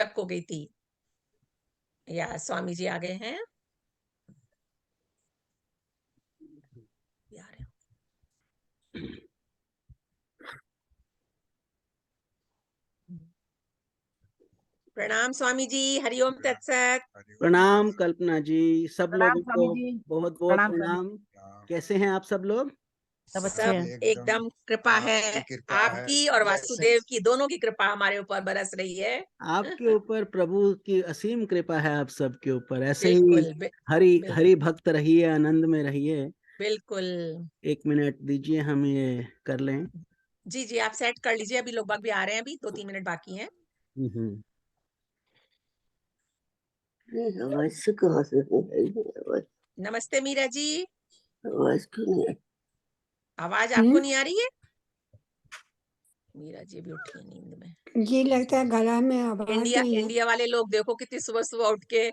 Stuck हो गई थी। या स्वामी जी आ गए हैं। आ रहे हैं। प्रणाम स्वामी जी, हरिओम तत्सत। प्रणाम कल्पना जी, सब प्रणाम लोगों स्वामी को जी। बहुत बहुत प्रणाम स्वामी। प्रणाम। कैसे हैं आप सब लोग? सब अच्छे सब हैं। एकदम कृपा है आपकी और वासुदेव की, दोनों की कृपा हमारे ऊपर बरस रही है। आपके ऊपर प्रभु की असीम कृपा है, आप सबके ऊपर ऐसे ही बिल्कुल हरि बिल्कुल हरि भक्त रहिए, आनंद में रहिए। बिल्कुल। 1 मिनट दीजिए, हम ये कर लें। जी जी, आप सेट कर लीजिए, अभी लोग बाग भी आ रहे हैं, अभी 2-3 मिनट बाकी हैं। हम्म। आवाज से कहाँ से आवाज नमस्ते मीरा जी। आवाज क्यों नहीं आई? आवाज आपको नहीं आ रही है? मीरा जी अभी उठी है नींद में। ये लगता है गला में आवाज इंडिया नहीं है। इंडिया वाले लोग देखो कितनी सुबह सुबह उठ के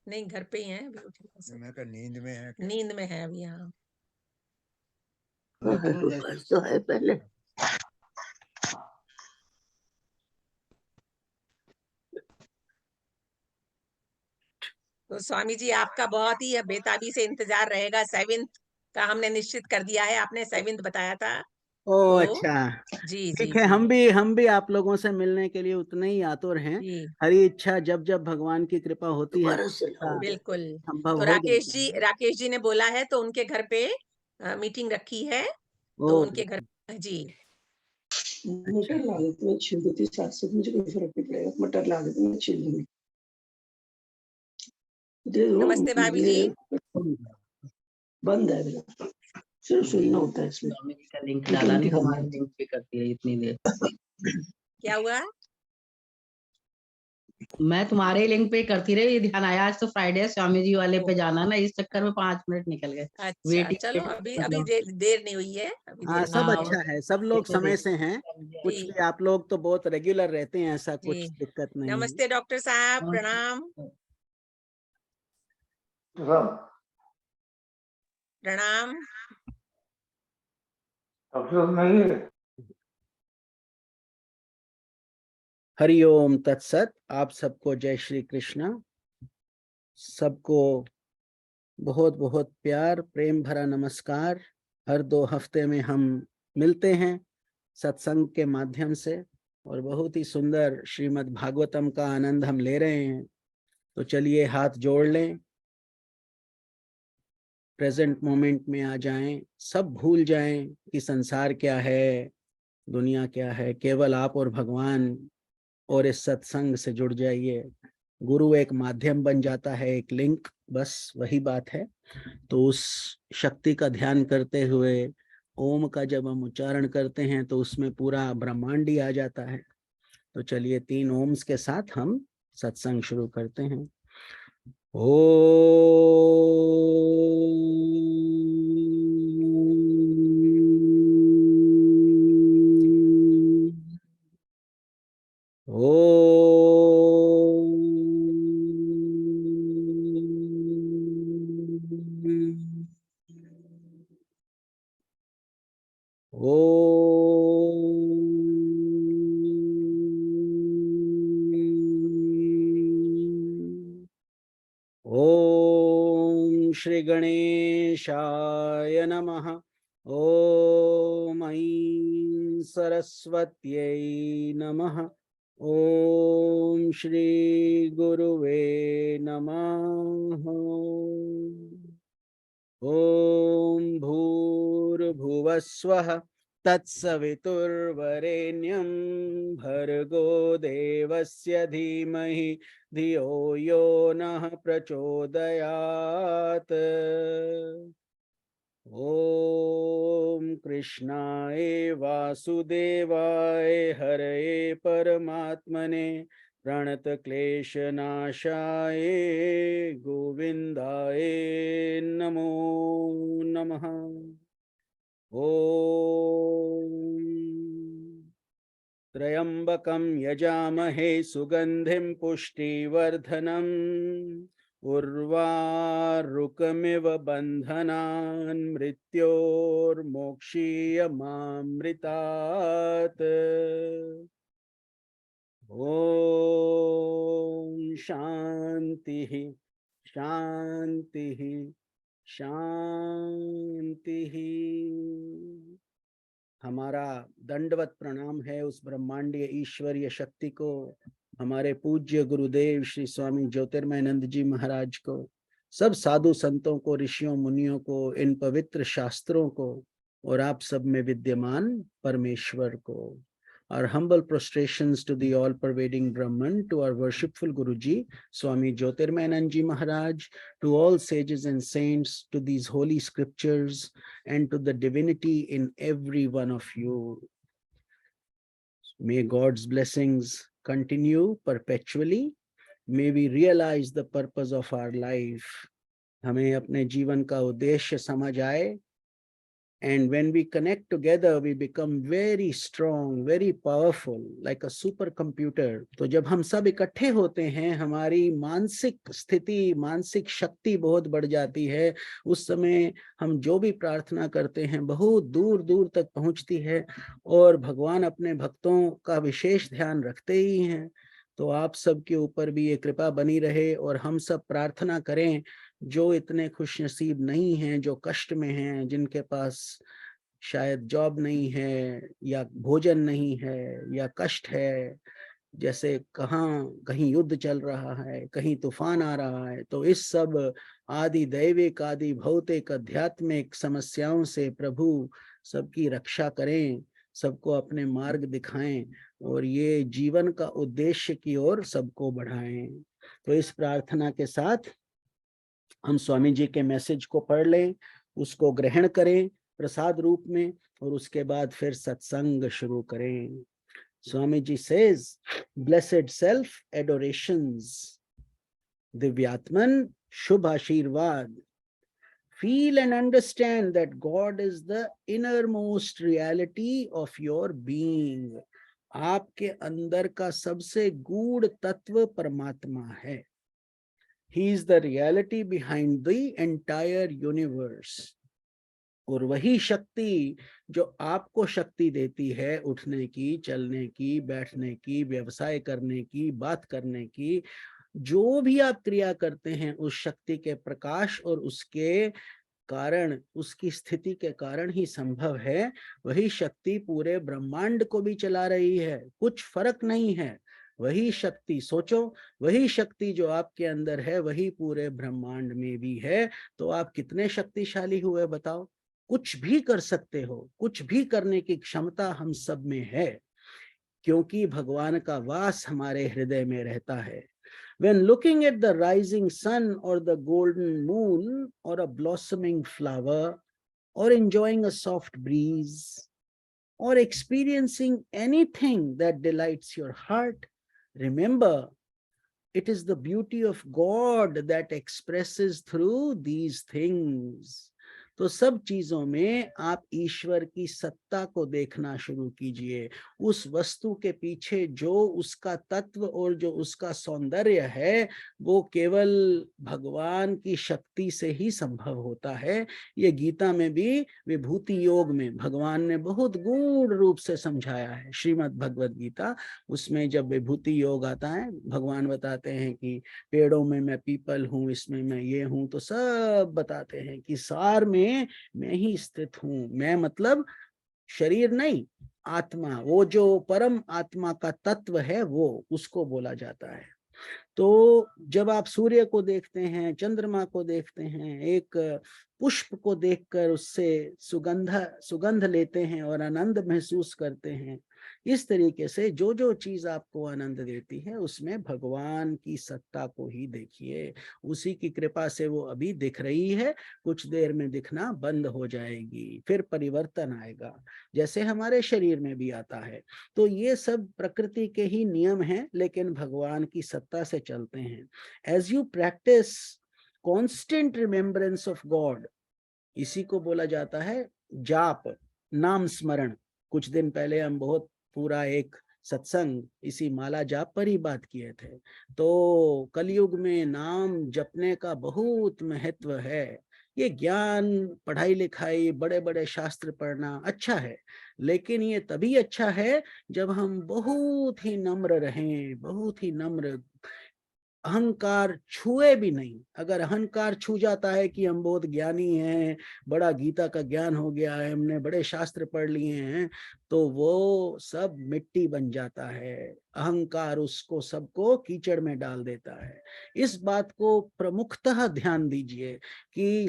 नहीं, घर पे ही हैं अभी, उठी है सब। मैं कहा नींद में है क्या? नींद में है अभी। हाँ, ऊपर तो है पहले। तो स्वामी जी आपका बहुत ही बेताबी से इंतजार रहेगा। 7th का हमने निश्चित कर दिया है, आपने 7th बताया था। ओ तो अच्छा, जी जी ठीक है। जी हम भी आप लोगों से मिलने के लिए उतने ही आतुर हैं। जी, हरी इच्छा, जब जब भगवान की कृपा होती है दोबारा से ऐसा बिल्कुल। संभव तो हो जाता है। राकेश जी ने बोला है तो उनके घर पे मीटिंग रखी है, ओ तो उनके घर जी। मटर ला देते हैं, छील देती साथ साथ, मुझे कोई फर्क नहीं पड़ेगा। मटर ला देते हैं, छील दूंगी। दे दो। नमस्ते भाभी जी। ये बंद है मेरा, सिर्फ सुनना होता है इसमें। स्वामी जी का लिंक डाला नहीं, तुम्हारे लिंक पे करती है इतनी देर। क्या हुआ? मैं तुम्हारे ही लिंक पे करती रही, ये ध्यान आया आज तो फ्राइडे है, स्वामी जी वाले पे जाना ना, इस चक्कर में 5 मिनट निकल गए। अच्छा चलो, वेटिंग अभी अभी मतलब देर नहीं हुई है, अभी हाँ, देर नहीं सब हुई हाँ, है। अच्छा है, सब लोग समय से हैं। कुछ जी भी, आप लोग तो बहुत रेगुलर रहते हैं, ऐसा जी। कुछ दिक्कत नहीं है। नमस्ते डॉक्टर साहब, प्रणाम प्रणाम। हरि ओम तत्सत। आप सबको जय श्री कृष्णा। सबको बहुत बहुत प्यार, प्रेम भरा नमस्कार। हर 2 हफ्ते में हम मिलते हैं सत्संग के माध्यम से, और बहुत ही सुंदर श्रीमद् भागवतम का आनंद हम ले रहे हैं। तो चलिए हाथ जोड़ लें, प्रेजेंट मोमेंट में आ जाएं, सब भूल जाएं कि संसार क्या है, दुनिया क्या है। केवल आप और भगवान और इस सत्संग से जुड़ जाइए। गुरु एक माध्यम बन जाता है, एक लिंक, बस वही बात है। तो उस शक्ति का ध्यान करते हुए ओम का जब हम उच्चारण करते हैं तो उसमें पूरा ब्रह्मांड ही आ जाता है। तो चलिए 3 ओम्स के साथ हम सत्संग शुरू करते हैं। ओ ओम श्री गणेशाय नमः। ओम ऐं सरस्वत्यै नमः। ओम श्री गुरुवे नमः। ओम भूर्भुवस्वः तत्सवितुर्वरेण्यं भर्गो देवस्य धीमहि धियो यो नः प्रचोदयात्। ओम कृष्णाय वासुदेवाय हरये परमात्मने प्रणतक्लेशनाशाय गोविन्दाय नमो नमः। ओम त्र्यंबकं यजामहे सुगंधिं पुष्टिवर्धनम् उर्वारुकमिव बन्धनान् मृत्योर्मोक्षीयमामृतात्। शांति शांति शांति। हमारा दंडवत प्रणाम है उस ब्रह्मांडीय ईश्वरीय शक्ति को, हमारे पूज्य गुरुदेव श्री स्वामी ज्योतिर्मयानंद जी महाराज को, सब साधु संतों को, ऋषियों मुनियों को, इन पवित्र शास्त्रों को, और आप सब में विद्यमान परमेश्वर को। Our humble prostrations to the all-pervading Brahman, to our worshipful Guruji, Swami Jyotirmayanand Ji Maharaj, to all sages and saints, to these holy scriptures, and to the divinity in every one of you. May God's blessings continue perpetually. May we realize the purpose of our life. हमें अपने जीवन का उद्देश्य समझ आए. And when we connect together, we become very strong, very powerful, like a supercomputer. तो जब हम सब इकट्ठे होते हैं, हमारी मानसिक स्थिति, मानसिक शक्ति बहुत बढ़ जाती है. उस समय हम जो भी प्रार्थना करते हैं बहुत दूर दूर तक पहुंचती है, और भगवान अपने भक्तों का विशेष ध्यान रखते ही हैं. तो आप सबके ऊपर भी ये कृपा बनी रहे, और हम सब प्रार्थना करें जो इतने खुशनसीब नहीं हैं, जो कष्ट में हैं, जिनके पास शायद जॉब नहीं है, या भोजन नहीं है, या कष्ट है, जैसे कहीं युद्ध चल रहा है, कहीं तूफान आ रहा है. तो इस सब आदि दैविक, आदि भौतिक, आध्यात्मिक समस्याओं से प्रभु सबकी रक्षा करें, सबको अपने मार्ग दिखाएं, और ये जीवन का उद्देश्य की ओर सबको बढ़ाएं. तो इस प्रार्थना के साथ हम स्वामी जी के मैसेज को पढ़ लें, उसको ग्रहण करें प्रसाद रूप में, और उसके बाद फिर सत्संग शुरू करें. Swami ji says, blessed self adorations, दिव्यात्मन शुभ आशीर्वाद. Feel and understand that God is the innermost reality of your being. आपके अंदर का सबसे गूढ़ तत्व परमात्मा है. He is the reality behind the entire universe. और वही शक्ति जो आपको शक्ति देती है उठने की, चलने की, बैठने की, व्यवसाय करने की, बात करने की, जो भी आप क्रिया करते हैं उस शक्ति के प्रकाश और उसके कारण, उसकी स्थिति के कारण ही संभव है. वही शक्ति पूरे ब्रह्मांड को भी चला रही है, कुछ फर्क नहीं है. वही शक्ति, सोचो, वही शक्ति जो आपके अंदर है वही पूरे ब्रह्मांड में भी है. तो आप कितने शक्तिशाली हुए बताओ. कुछ भी कर सकते हो, कुछ भी करने की क्षमता हम सब में है, क्योंकि भगवान का वास हमारे हृदय में रहता है. When looking at the rising sun or the golden moon or a blossoming flower, or enjoying a soft breeze, or experiencing anything that delights your heart, remember, it is the beauty of God that expresses through these things. तो सब चीजों में आप ईश्वर की सत्ता को देखना शुरू कीजिए. उस वस्तु के पीछे जो उसका तत्व और जो उसका सौंदर्य है वो केवल भगवान की शक्ति से ही संभव होता है. ये गीता में भी विभूति योग में भगवान ने बहुत गूढ़ रूप से समझाया है. श्रीमद् भगवद गीता, उसमें जब विभूति योग आता है, भगवान बताते हैं कि पेड़ों में मैं पीपल हूँ, इसमें मैं ये हूँ, तो सब बताते हैं कि सार में मैं ही स्थित हूं. मैं मतलब शरीर नहीं, आत्मा, वो जो परम आत्मा का तत्व है वो, उसको बोला जाता है. तो जब आप सूर्य को देखते हैं, चंद्रमा को देखते हैं, एक पुष्प को देखकर उससे सुगंध लेते हैं और आनंद महसूस करते हैं, इस तरीके से जो जो चीज आपको आनंद देती है उसमें भगवान की सत्ता को ही देखिए. उसी की कृपा से वो अभी दिख रही है, कुछ देर में दिखना बंद हो जाएगी, फिर परिवर्तन आएगा, जैसे हमारे शरीर में भी आता है. तो ये सब प्रकृति के ही नियम हैं, लेकिन भगवान की सत्ता से चलते हैं. As you practice constant remembrance of God, इसी को बोला जाता है जाप, नाम स्मरण. कुछ दिन पहले हम बहुत पूरा एक सत्संग इसी माला जाप पर ही बात किए थे. तो कलयुग में नाम जपने का बहुत महत्व है. ये ज्ञान, पढ़ाई लिखाई, बड़े बड़े शास्त्र पढ़ना अच्छा है, लेकिन ये तभी अच्छा है जब हम बहुत ही नम्र रहें, बहुत ही नम्र, अहंकार छुए भी नहीं। अगर अहंकार छू जाता है कि हम बहुत ज्ञानी हैं, बड़ा गीता का ज्ञान हो गया है, हमने बड़े शास्त्र पढ़ लिए हैं, तो वो सब मिट्टी बन जाता है। अहंकार उसको सबको कीचड़ में डाल देता है। इस बात को प्रमुखतः ध्यान दीजिए कि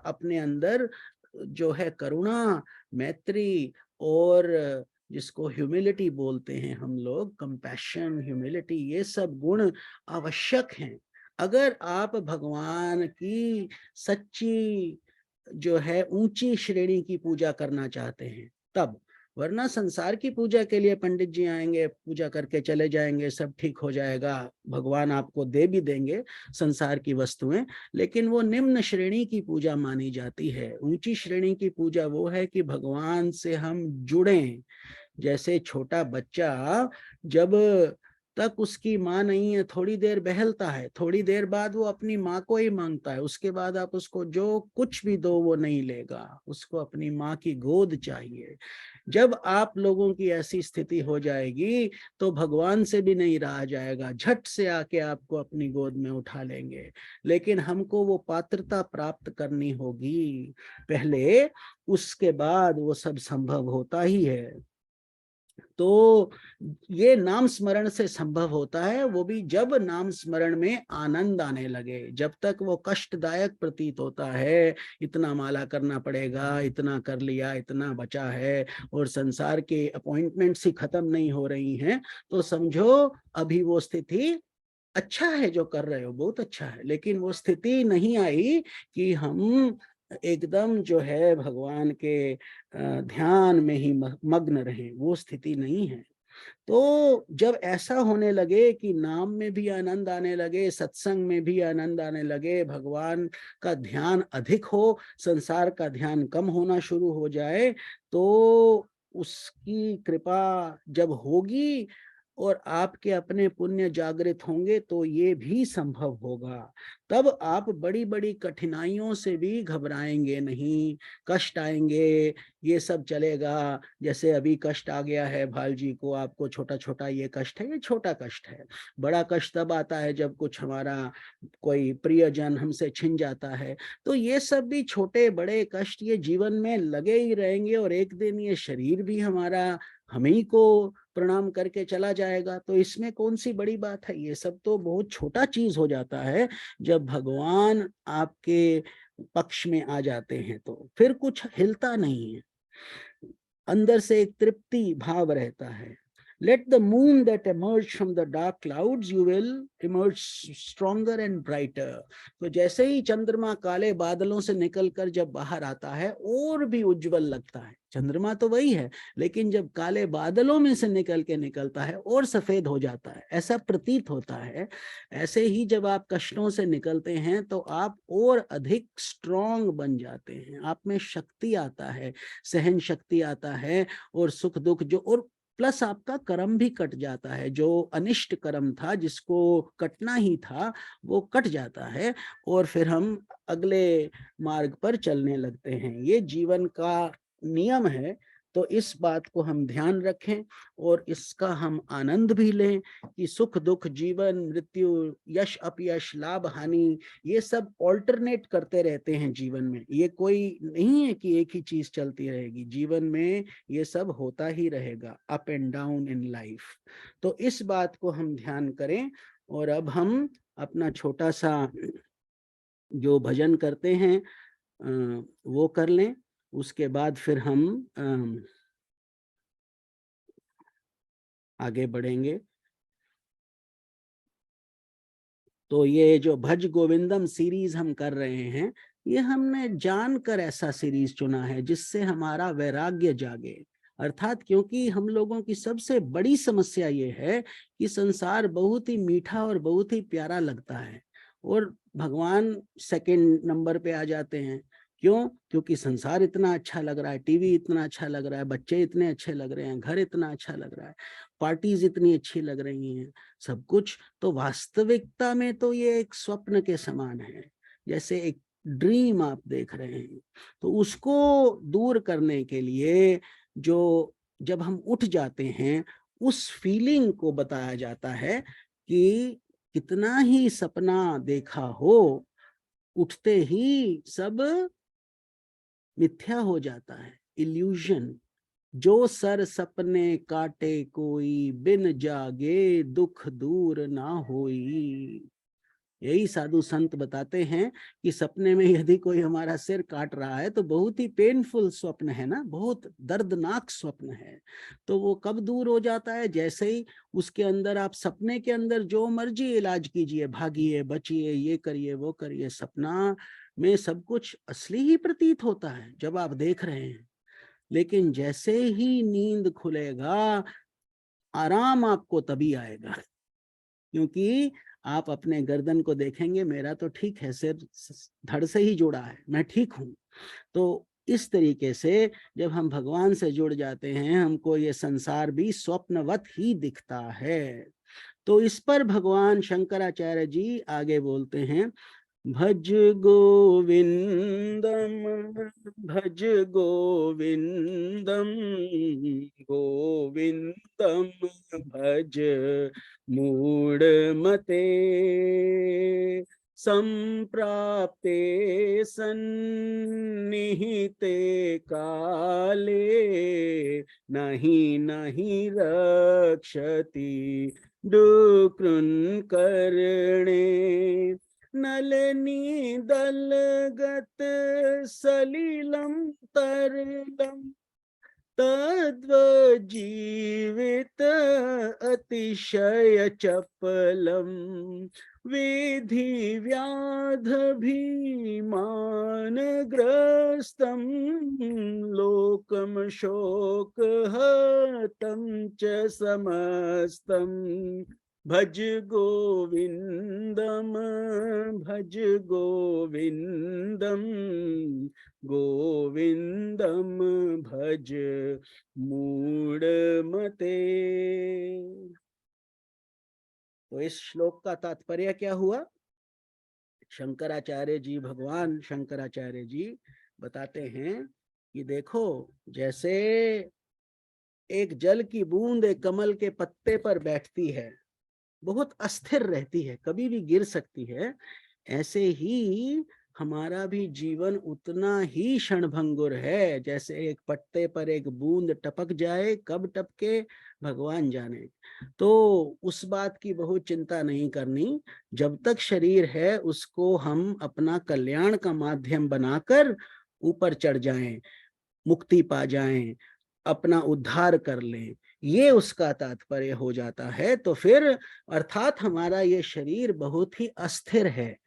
अपने अंदर जो है करुणा, मैत्री और जिसको ह्यूमिलिटी बोलते हैं हम लोग, कंपैशन, ह्यूमिलिटी, ये सब गुण आवश्यक हैं अगर आप भगवान की सच्ची जो है ऊंची श्रेणी की पूजा करना चाहते हैं तब। वरना संसार की पूजा के लिए पंडित जी आएंगे, पूजा करके चले जाएंगे, सब ठीक हो जाएगा, भगवान आपको दे भी देंगे संसार की वस्तुएं, लेकिन वो निम्न श्रेणी की पूजा मानी जाती है। ऊंची श्रेणी की पूजा वो है कि भगवान से हम जुड़ें। जैसे छोटा बच्चा जब तक उसकी माँ नहीं है थोड़ी देर बहलता है, थोड़ी देर बाद वो अपनी माँ को ही मांगता है, उसके बाद आप उसको जो कुछ भी दो वो नहीं लेगा, उसको अपनी माँ की गोद चाहिए। जब आप लोगों की ऐसी स्थिति हो जाएगी तो भगवान से भी नहीं रहा जाएगा, झट से आके आपको अपनी गोद में उठा लेंगे। लेकिन हमको वो पात्रता प्राप्त करनी होगी पहले, उसके बाद वो सब संभव होता ही है। तो ये नाम स्मरण से संभव होता है, वो भी जब नाम स्मरण में आनंद आने लगे। जब तक वो कष्टदायक प्रतीत होता है, इतना माला करना पड़ेगा, इतना कर लिया, इतना बचा है और संसार के अपॉइंटमेंट्स ही खत्म नहीं हो रही हैं, तो समझो अभी वो स्थिति अच्छा है, जो कर रहे हो बहुत अच्छा है, लेकिन वो स्थिति नहीं आई कि हम एकदम जो है भगवान के ध्यान में ही मग्न रहे, वो स्थिति नहीं है। तो जब ऐसा होने लगे कि नाम में भी आनंद आने लगे, सत्संग में भी आनंद आने लगे, भगवान का ध्यान अधिक हो, संसार का ध्यान कम होना शुरू हो जाए, तो उसकी कृपा जब होगी और आपके अपने पुण्य जागृत होंगे तो ये भी संभव होगा। तब आप बड़ी बड़ी कठिनाइयों से भी घबराएंगे नहीं। कष्ट आएंगे, ये सब चलेगा। जैसे अभी कष्ट आ गया है भाल जी को, आपको छोटा छोटा ये कष्ट है, ये छोटा कष्ट है। बड़ा कष्ट तब आता है जब कुछ हमारा कोई प्रियजन हमसे छिन जाता है। तो ये सब भी छोटे बड़े कष्ट ये जीवन में लगे ही रहेंगे और एक दिन ये शरीर भी हमारा हम ही को प्रणाम करके चला जाएगा। तो इसमें कौन सी बड़ी बात है, ये सब तो बहुत छोटा चीज हो जाता है जब भगवान आपके पक्ष में आ जाते हैं। तो फिर कुछ हिलता नहीं है, अंदर से एक तृप्ति भाव रहता है। Let the moon that emerge from the dark clouds, you will emerge stronger and brighter. तो जैसे ही चंद्रमा काले बादलों से निकलकर जब बाहर आता है और भी उज्जवल लगता है। चंद्रमा तो वही है, लेकिन जब काले बादलों में से निकल के निकलता है और सफेद हो जाता है, ऐसा प्रतीत होता है। ऐसे ही जब आप कष्टों से निकलते हैं तो आप और अधिक स्ट्रॉन्ग बन जाते हैं, आप में शक्ति आता है, सहन शक्ति आता है, और सुख दुख जो, और प्लस आपका कर्म भी कट जाता है। जो अनिष्ट कर्म था जिसको कटना ही था वो कट जाता है और फिर हम अगले मार्ग पर चलने लगते हैं। ये जीवन का नियम है। तो इस बात को हम ध्यान रखें और इसका हम आनंद भी लें कि सुख दुख, जीवन मृत्यु, यश अपयश, लाभ हानि, ये सब ऑल्टरनेट करते रहते हैं जीवन में। ये कोई नहीं है कि एक ही चीज चलती रहेगी जीवन में, ये सब होता ही रहेगा, up and down in life. तो इस बात को हम ध्यान करें। और अब हम अपना छोटा सा जो भजन करते हैं वो कर लें, उसके बाद फिर हम आगे बढ़ेंगे। तो ये जो भज गोविंदम सीरीज हम कर रहे हैं, ये हमने जानकर ऐसा सीरीज चुना है जिससे हमारा वैराग्य जागे। अर्थात क्योंकि हम लोगों की सबसे बड़ी समस्या ये है कि संसार बहुत ही मीठा और बहुत ही प्यारा लगता है और भगवान सेकंड नंबर पे आ जाते हैं। क्यों? क्योंकि संसार इतना अच्छा लग रहा है, टीवी इतना अच्छा लग रहा है, बच्चे इतने अच्छे लग रहे हैं, घर इतना अच्छा लग रहा है, पार्टीज इतनी अच्छी लग रही हैं, सब कुछ। तो वास्तविकता में तो ये एक स्वप्न के समान है, जैसे एक ड्रीम आप देख रहे हैं। तो उसको दूर करने के लिए जो जब हम उठ जाते हैं उस फीलिंग को बताया जाता है कि कितना ही सपना देखा हो, उठते ही सब मिथ्या हो जाता है, इल्यूजन। जो सर सपने काटे कोई, बिन जागे दुख दूर ना होई। यही साधु संत बताते हैं कि सपने में यदि कोई हमारा सिर काट रहा है तो बहुत ही पेनफुल स्वप्न है ना, बहुत दर्दनाक स्वप्न है। तो वो कब दूर हो जाता है? जैसे ही उसके अंदर आप सपने के अंदर जो मर्जी इलाज कीजिए, भागिए, बचिए, ये करिए, वो करिए, सपना में सब कुछ असली ही प्रतीत होता है जब आप देख रहे हैं। लेकिन जैसे ही नींद खुलेगा, आराम आपको तभी आएगा, क्योंकि आप अपने गर्दन को देखेंगे, मेरा तो ठीक है, सिर धड़ से ही जुड़ा है, मैं ठीक हूं। तो इस तरीके से जब हम भगवान से जुड़ जाते हैं, हमको ये संसार भी स्वप्नवत ही दिखता है। तो इस पर भगवान शंकराचार्य जी आगे बोलते हैं, भज गोविंदम, भज गोविंदम, गोविंदम भज मूढ़मते, संप्राप्ते सन्निहिते काले, नहीं नहीं रक्षति डुकृन् कर्णे, नलिनी दलगत सलिलम तरलम, तद्वजीवित अतिशय चपलम, विधि व्याध भीमान ग्रस्तम, लोकम शोक हतम च समस्तम, भज गोविंदम, भज गोविंदम, गोविंदम भज मूढ़मते। तो इस श्लोक का तात्पर्य क्या हुआ? शंकराचार्य जी, भगवान शंकराचार्य जी बताते हैं कि देखो, जैसे एक जल की बूंद एक कमल के पत्ते पर बैठती है, बहुत अस्थिर रहती है, कभी भी गिर सकती है, ऐसे ही हमारा भी जीवन उतना ही क्षणभंगुर है। जैसे एक पत्ते पर एक बूंद टपक जाए, कब टपके भगवान जाने। तो उस बात की बहुत चिंता नहीं करनी। जब तक शरीर है उसको हम अपना कल्याण का माध्यम बनाकर ऊपर चढ़ जाएं, मुक्ति पा जाएं, अपना उद्धार कर लें, ये उसका तात्पर्य हो जाता है। तो फिर अर्थात हमारा ये शरीर बहुत ही अस्थिर है,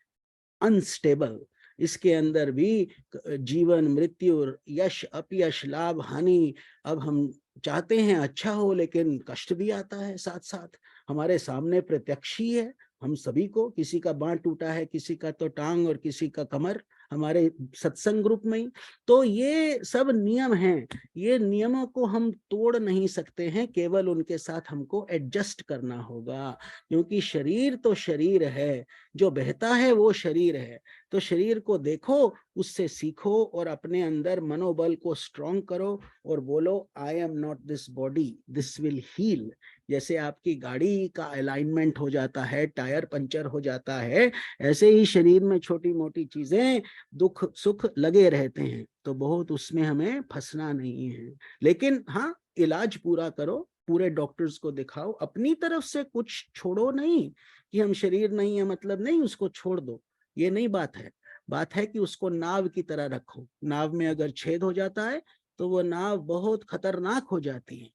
अनस्टेबल। इसके अंदर भी जीवन, मृत्यु, यश, अपयश, लाभ, हानि। अब हम चाहते हैं अच्छा हो, लेकिन कष्ट भी आता है साथ साथ। हमारे सामने प्रत्यक्ष ही है हम सभी को, किसी का बांह टूटा है, किसी का तो टांग और किसी का कमर, हमारे सत्संग ग्रुप में ही। तो ये सब नियम हैं, ये नियमों को हम तोड़ नहीं सकते हैं, केवल उनके साथ हमको एडजस्ट करना होगा। क्योंकि शरीर तो शरीर है, जो बहता है वो शरीर है। तो शरीर को देखो, उससे सीखो और अपने अंदर मनोबल को स्ट्रॉन्ग करो और बोलो, I am not this body, this will heal. जैसे आपकी गाड़ी का अलाइनमेंट हो जाता है, टायर पंचर हो जाता है, ऐसे ही शरीर में छोटी मोटी चीजें, दुख सुख लगे रहते हैं। तो बहुत उसमें हमें फंसना नहीं है, लेकिन हाँ, इलाज पूरा करो, पूरे डॉक्टर्स को दिखाओ, अपनी तरफ से कुछ छोड़ो नहीं कि हम शरीर नहीं है मतलब नहीं उसको छोड़ दो, ये नहीं बात है। बात है कि उसको नाव की तरह रखो। नाव में अगर छेद हो जाता है तो वो नाव बहुत खतरनाक हो जाती है।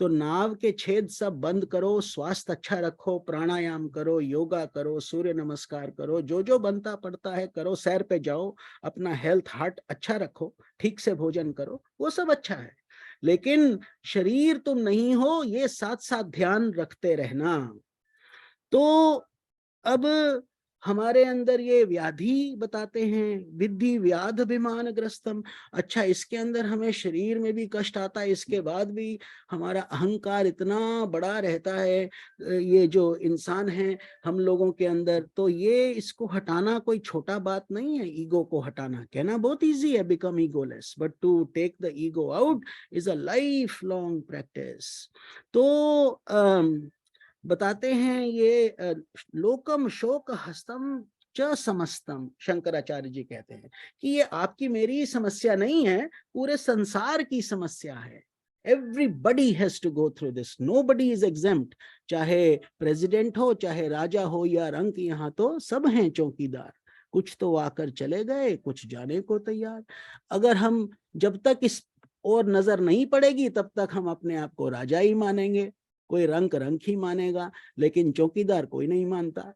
तो नाव के छेद सब बंद करो, स्वास्थ्य अच्छा रखो, प्राणायाम करो, योगा करो, सूर्य नमस्कार करो, जो जो बनता पड़ता है करो, सैर पे जाओ, अपना हेल्थ हार्ट अच्छा रखो, ठीक से भोजन करो, वो सब अच्छा है। लेकिन शरीर तुम नहीं हो, ये साथ साथ ध्यान रखते रहना। तो अब हमारे अंदर ये व्याधि बताते हैं, विद्धि व्याध अभिमान ग्रस्तम। अच्छा, इसके अंदर हमें शरीर में भी कष्ट आता है, इसके बाद भी हमारा अहंकार इतना बड़ा रहता है। ये जो इंसान है हम लोगों के अंदर, तो ये इसको हटाना कोई छोटा बात नहीं है। ईगो को हटाना कहना बहुत इजी है, become egoless, but to take the ego out is a life long practice. तो बताते हैं ये लोकम शोक हस्तम च समस्तम, शंकराचार्य जी कहते हैं कि ये आपकी मेरी समस्या नहीं है, पूरे संसार की समस्या है। Everybody has to go through this. Nobody is exempt. चाहे प्रेसिडेंट हो, चाहे राजा हो या रंक, यहाँ तो सब हैं चौकीदार। कुछ तो आकर चले गए, कुछ जाने को तैयार। अगर हम जब तक इस और नजर नहीं पड़ेगी तब तक हम अपने आप को राजा ही मानेंगे, कोई रंक रंक ही मानेगा, लेकिन चौकीदार कोई नहीं मानता।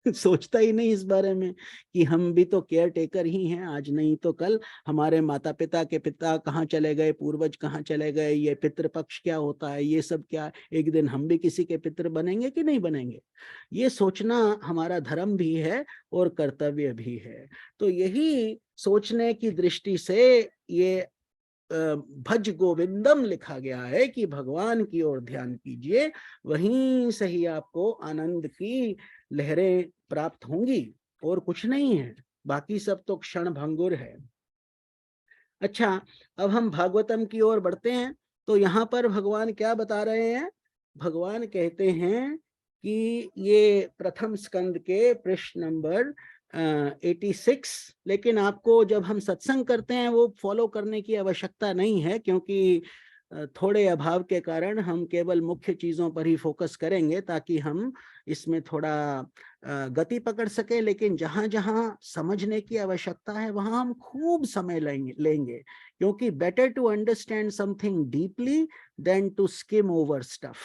सोचता ही नहीं इस बारे में कि हम भी तो केयर टेकर ही हैं, आज नहीं तो कल हमारे माता पिता के पिता कहाँ चले गए, पूर्वज कहाँ चले गए, ये पितृपक्ष क्या होता है, ये सब क्या, एक दिन हम भी किसी के पितृ बनेंगे कि नहीं बनेंगे। ये सोचना हमारा धर्म भी है और कर्तव्य भी है। तो यही सोचने की दृष्टि से ये भज गोविंदम लिखा गया है कि भगवान की ओर ध्यान कीजिए, वहीं से ही आपको आनंद की लहरें प्राप्त होंगी, और कुछ नहीं है, बाकी सब तो क्षण भंगुर है। अच्छा, अब हम भागवतम की ओर बढ़ते हैं। तो यहाँ पर भगवान क्या बता रहे हैं? भगवान कहते हैं कि ये प्रथम स्कंद के पृष्ठ नंबर 86, लेकिन आपको जब हम सत्संग करते हैं वो फॉलो करने की आवश्यकता नहीं है, क्योंकि थोड़े अभाव के कारण हम केवल मुख्य चीजों पर ही फोकस करेंगे ताकि हम इसमें थोड़ा गति पकड़ सके। लेकिन जहां जहां समझने की आवश्यकता है वहां हम खूब समय लेंगे, क्योंकि better to understand something deeply then to skim over stuff,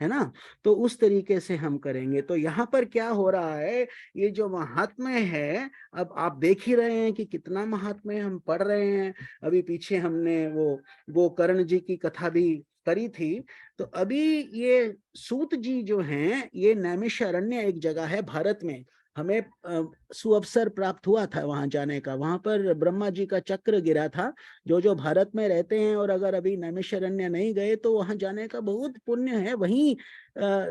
है ना। तो उस तरीके से हम करेंगे। तो यहाँ पर क्या हो रहा है, ये जो महात्म्य है, अब आप देख ही रहे हैं कि कितना महात्म्य हम पढ़ रहे हैं। अभी पीछे हमने वो गोकर्ण जी की कथा भी करी थी। तो अभी ये सूत जी जो हैं, ये नैमिषारण्य एक जगह है भारत में, हमें सुअवसर प्राप्त हुआ था वहां जाने का। वहां पर ब्रह्मा जी का चक्र गिरा था। जो भारत में रहते हैं और अगर अभी नैमिषारण्य नहीं गए तो वहां जाने का बहुत पुण्य है। वहीं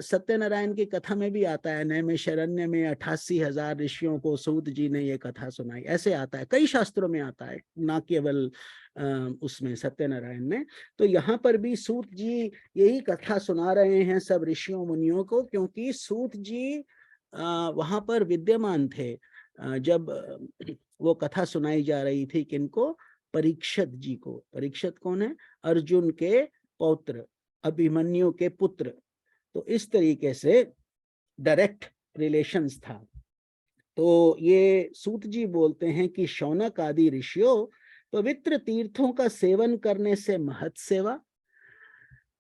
सत्यनारायण की कथा में भी आता है, नैमिषारण्य में 88,000 ऋषियों को सूत जी ने ये कथा सुनाई, ऐसे आता है, कई शास्त्रों में आता है, ना केवल उसमें सत्यनारायण में। तो यहाँ पर भी सूत जी यही कथा सुना रहे हैं सब ऋषियों मुनियों को, क्योंकि सूत जी वहां पर विद्यमान थे जब वो कथा सुनाई जा रही थी। किनको? परीक्षित जी को। परीक्षित कौन है? अर्जुन के पौत्र, अभिमन्यु के पुत्र। तो इस तरीके से डायरेक्ट रिलेशंस था। तो ये सूत जी बोलते हैं कि शौनक आदि ऋषियों, पवित्र तीर्थों का सेवन करने से महत् सेवा।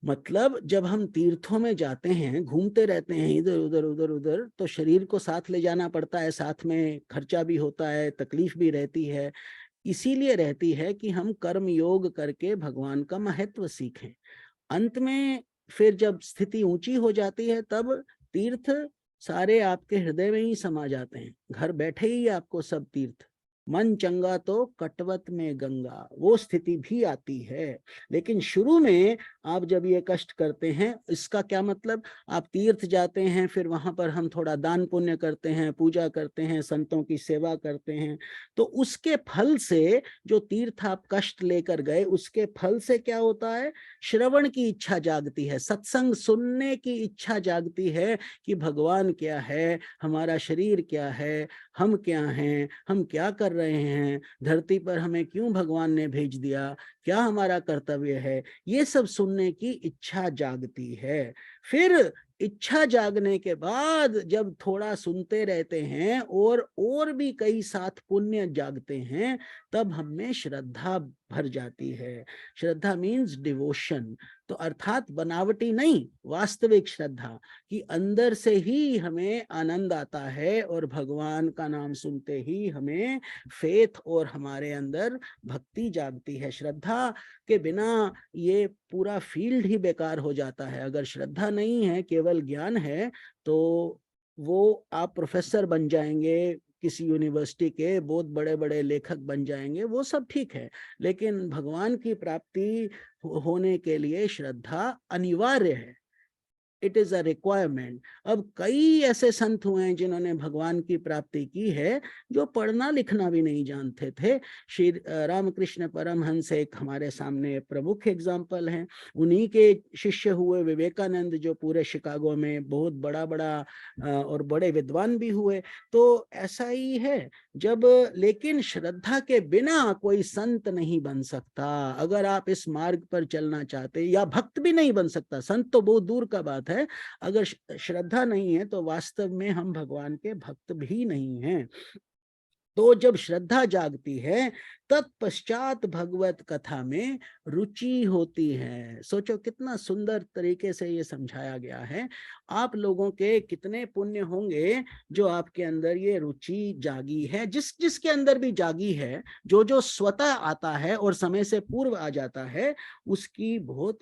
मतलब जब हम तीर्थों में जाते हैं, घूमते रहते हैं इधर उधर उधर उधर, तो शरीर को साथ ले जाना पड़ता है, साथ में खर्चा भी होता है, तकलीफ भी रहती है। इसीलिए रहती है कि हम कर्म योग करके भगवान का महत्व सीखें। अंत में फिर जब स्थिति ऊंची हो जाती है तब तीर्थ सारे आपके हृदय में ही समा जाते हैं, घर बैठे ही आपको सब तीर्थ। मन चंगा तो कटवत में गंगा, वो स्थिति भी आती है। लेकिन शुरू में आप जब ये कष्ट करते हैं, इसका क्या मतलब, आप तीर्थ जाते हैं, फिर वहां पर हम थोड़ा दान पुण्य करते हैं, पूजा करते हैं, संतों की सेवा करते हैं, तो उसके फल से, जो तीर्थ आप कष्ट लेकर गए, उसके फल से क्या होता है, श्रवण की इच्छा जागती है, सत्संग सुनने की इच्छा जागती है कि भगवान क्या है, हमारा शरीर क्या है, हम क्या हैं, हम क्या कर रहे हैं, धरती पर हमें क्यों भगवान ने भेज दिया, क्या हमारा कर्तव्य है, ये सब सुनने की इच्छा जागती है। फिर इच्छा जागने के बाद जब थोड़ा सुनते रहते हैं और भी कई साथ पुण्य जागते हैं, तब हमें श्रद्धा भर जाती है। श्रद्धा मीन्स डिवोशन, तो अर्थात बनावटी नहीं, वास्तविक श्रद्धा, कि अंदर से ही हमें आनंद आता है और भगवान का नाम सुनते ही हमें फेथ और हमारे अंदर भक्ति जागती है। श्रद्धा के बिना ये पूरा फील्ड ही बेकार हो जाता है। अगर श्रद्धा नहीं है, केवल ज्ञान है, तो वो आप प्रोफेसर बन जाएंगे किसी यूनिवर्सिटी के, बहुत बड़े बड़े लेखक बन जाएंगे, वो सब ठीक है, लेकिन भगवान की प्राप्ति होने के लिए श्रद्धा अनिवार्य है। It is a requirement. अब कई ऐसे संत हुए हैं जिन्होंने भगवान की प्राप्ति की है जो पढ़ना लिखना भी नहीं जानते थे। श्री रामकृष्ण परमहंस एक हमारे सामने प्रमुख एग्जाम्पल हैं। उन्हीं के शिष्य हुए विवेकानंद, जो पूरे शिकागो में बहुत बड़ा और बड़े विद्वान भी हुए। तो ऐसा ही है जब, लेकिन श्रद्धा के बिना कोई संत नहीं बन सकता। अगर आप इस मार्ग पर चलना चाहते, या भक्त भी नहीं बन सकता, संत तो बहुत दूर का बात है। अगर श्रद्धा नहीं है तो वास्तव में हम भगवान के भक्त भी नहीं हैं। तो जब श्रद्धा जागती है तत्पश्चात भगवत कथा में रुचि होती है। सोचो कितना सुंदर तरीके से ये समझाया गया है। आप लोगों के कितने पुण्य होंगे जो आपके अंदर ये रुचि जागी है। जिसके अंदर भी जागी है, जो स्वतः आता है और समय से पूर्व आ जाता है, उसकी बहुत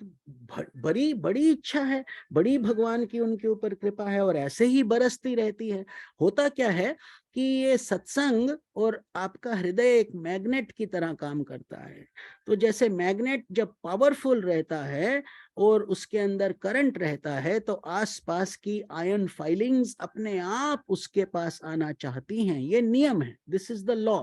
बड़ी इच्छा है, बड़ी भगवान की उनके ऊपर कृपा है, और ऐसे ही बरसती रहती है। होता क्या है कि ये सत्संग और आपका हृदय एक मैग्नेट की तरह काम करता है। तो जैसे मैग्नेट जब पावरफुल रहता है और उसके अंदर करंट रहता है, तो आसपास की आयन फाइलिंग्स अपने आप उसके पास आना चाहती हैं। ये नियम है, दिस इज द लॉ।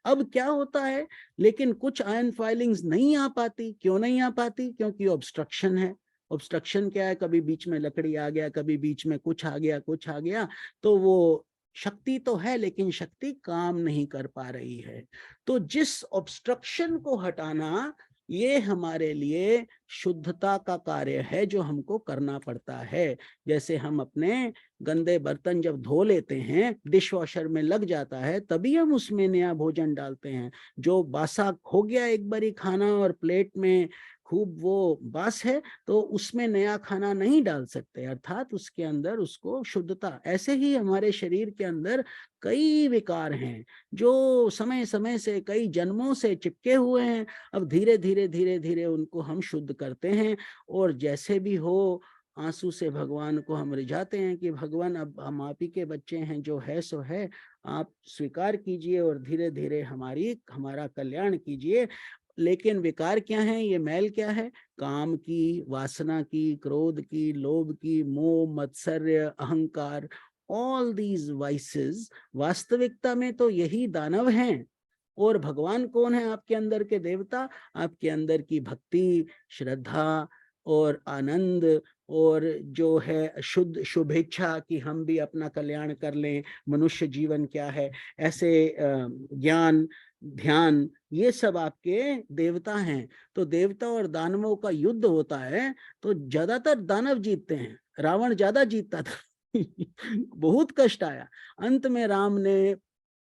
अब क्या होता है, लेकिन कुछ आयन फाइलिंग्स नहीं आ पाती। क्यों नहीं आ पाती? क्योंकि ऑब्स्ट्रक्शन है। ऑब्स्ट्रक्शन क्या है? कभी बीच में लकड़ी आ गया, कभी बीच में कुछ आ गया, तो वो शक्ति तो है लेकिन शक्ति काम नहीं कर पा रही है। तो जिस ऑब्स्ट्रक्शन को हटाना, ये हमारे लिए शुद्धता का कार्य है जो हमको करना पड़ता है। जैसे हम अपने गंदे बर्तन जब धो लेते हैं, डिश वॉशर में लग जाता है, तभी हम उसमें नया भोजन डालते हैं। जो बासा हो गया एक बारी खाना और प्लेट में खूब वो बास है, तो उसमें नया खाना नहीं डाल सकते, अर्थात उसके अंदर उसको शुद्धता। ऐसे ही हमारे शरीर के अंदर कई विकार हैं जो समय समय से, कई जन्मों से चिपके हुए हैं। अब धीरे धीरे उनको हम शुद्ध करते हैं, और जैसे भी हो आंसू से भगवान को हम रिझाते हैं कि भगवान अब हम आप ही के बच्चे हैं, जो है सो है, आप स्वीकार कीजिए और धीरे धीरे हमारा कल्याण कीजिए। लेकिन विकार क्या है? ये मैल क्या है? काम की, वासना की, क्रोध की, लोभ की, मोह, मत्सर्य, अहंकार, ऑल दीज वाइसेस। वास्तविकता में तो यही दानव हैं। और भगवान कौन है? आपके अंदर के देवता, आपके अंदर की भक्ति, श्रद्धा और आनंद, और जो है शुद्ध शुभेच्छा कि हम भी अपना कल्याण कर लें। मनुष्य जीवन क्या है, ऐसे ज्ञान, ध्यान, ये सब आपके देवता हैं। तो देवता और दानवों का युद्ध होता है तो ज्यादातर दानव जीतते हैं, रावण ज्यादा जीतता था। बहुत कष्ट आया। अंत में राम ने,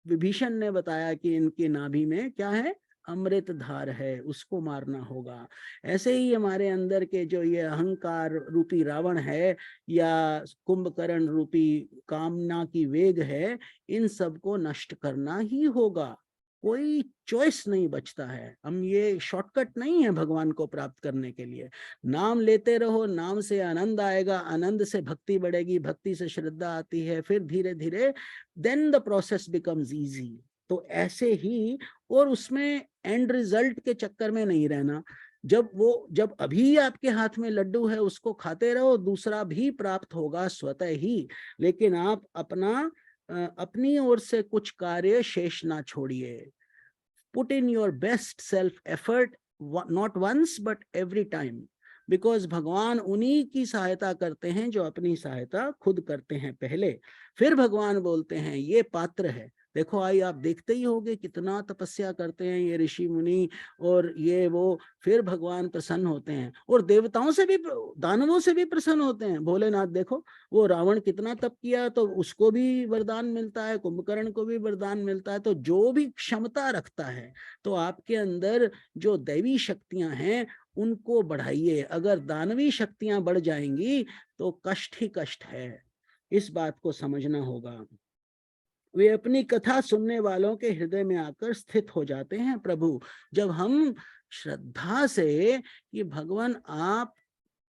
विभीषण ने बताया कि इनकी नाभि में क्या है? अमृत धार है, उसको मारना होगा। ऐसे ही हमारे अंदर के जो ये अहंकार रूपी रावण है, या कुंभकर्ण रूपी कामना की वेग है, इन सबको नष्ट करना ही होगा। कोई चॉइस नहीं बचता है। हम ये शॉर्टकट नहीं है भगवान को प्राप्त करने के लिए। नाम लेते रहो, नाम से आनंद आएगा, आनंद से भक्ति बढ़ेगी, भक्ति से श्रद्धा आती है, फिर धीरे धीरे then the process becomes easy. तो ऐसे ही, और उसमें एंड रिजल्ट के चक्कर में नहीं रहना। जब अभी आपके हाथ में लड्डू है, उसको खाते रहो, दूसरा भी प्राप्त होगा स्वतः ही। लेकिन आप अपनी ओर से कुछ कार्य शेष ना छोड़िए। Put in your best self effort, not once but every time, because भगवान उन्हीं की सहायता करते हैं जो अपनी सहायता खुद करते हैं पहले। फिर भगवान बोलते हैं ये पात्र है। देखो, आई आप देखते ही होंगे कितना तपस्या करते हैं ये ऋषि मुनि, और ये वो, फिर भगवान प्रसन्न होते हैं, और देवताओं से भी, दानवों से भी प्रसन्न होते हैं। भोलेनाथ देखो, वो रावण कितना तप किया तो उसको भी वरदान मिलता है, कुंभकर्ण को भी वरदान मिलता है। तो जो भी क्षमता रखता है, तो आपके अंदर जो दैवी शक्तियां हैं उनको बढ़ाइए। अगर दानवी शक्तियां बढ़ जाएंगी तो कष्ट ही कष्ट है। इस बात को समझना होगा। वे अपनी कथा सुनने वालों के हृदय में आकर स्थित हो जाते हैं प्रभु। जब हम श्रद्धा से कि भगवान आप,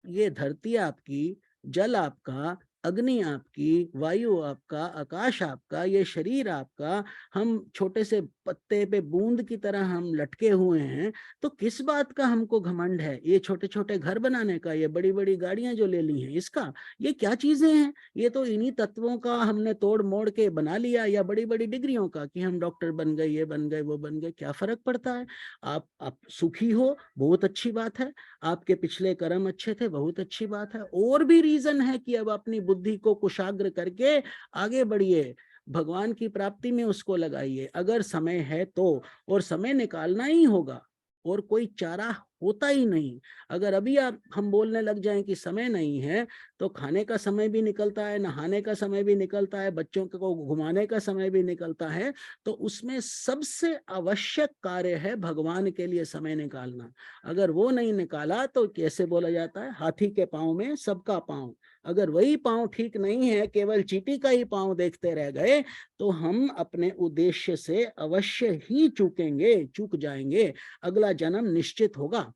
ये धरती आपकी, जल आपका, अग्नि आपकी, वायु आपका, आकाश आपका, ये शरीर आपका, हम छोटे से पत्ते पे बूंद की तरह हम लटके हुए हैं, तो किस बात का हमको घमंड है? ये छोटे छोटे घर बनाने का, ये बड़ी बड़ी गाड़ियां जो ले ली हैं इसका, ये क्या चीजें हैं? ये तो इन्हीं तत्वों का हमने तोड़ मोड़ के बना लिया, या बड़ी बड़ी डिग्रियों का कि हम डॉक्टर बन गए, ये बन गए, वो बन गए, क्या फर्क पड़ता है? आप सुखी हो, बहुत अच्छी बात है, आपके पिछले कर्म अच्छे थे, बहुत अच्छी बात है, और भी रीजन है कि अब अपनी बुद्धि को कुशाग्र करके आगे बढ़िए, भगवान की प्राप्ति में उसको लगाइए, अगर समय है तो, और समय निकालना ही होगा, और कोई चारा होता ही नहीं। अगर अभी हम बोलने लग जाएं कि समय नहीं है, तो खाने का समय भी निकलता है, नहाने का समय भी निकलता है, बच्चों को घुमाने का समय भी निकलता है, तो उसमें सबसे आवश्यक कार्य है भगवान के लिए समय निकालना। अगर वो नहीं निकाला तो कैसे बोला जाता है, हाथी के पांव में सबका पांव। अगर वही पांव ठीक नहीं है, केवल चींटी का ही पांव देखते रह गए, तो हम अपने उद्देश्य से अवश्य ही चूकेंगे, चूक जाएंगे। अगला जन्म निश्चित होगा,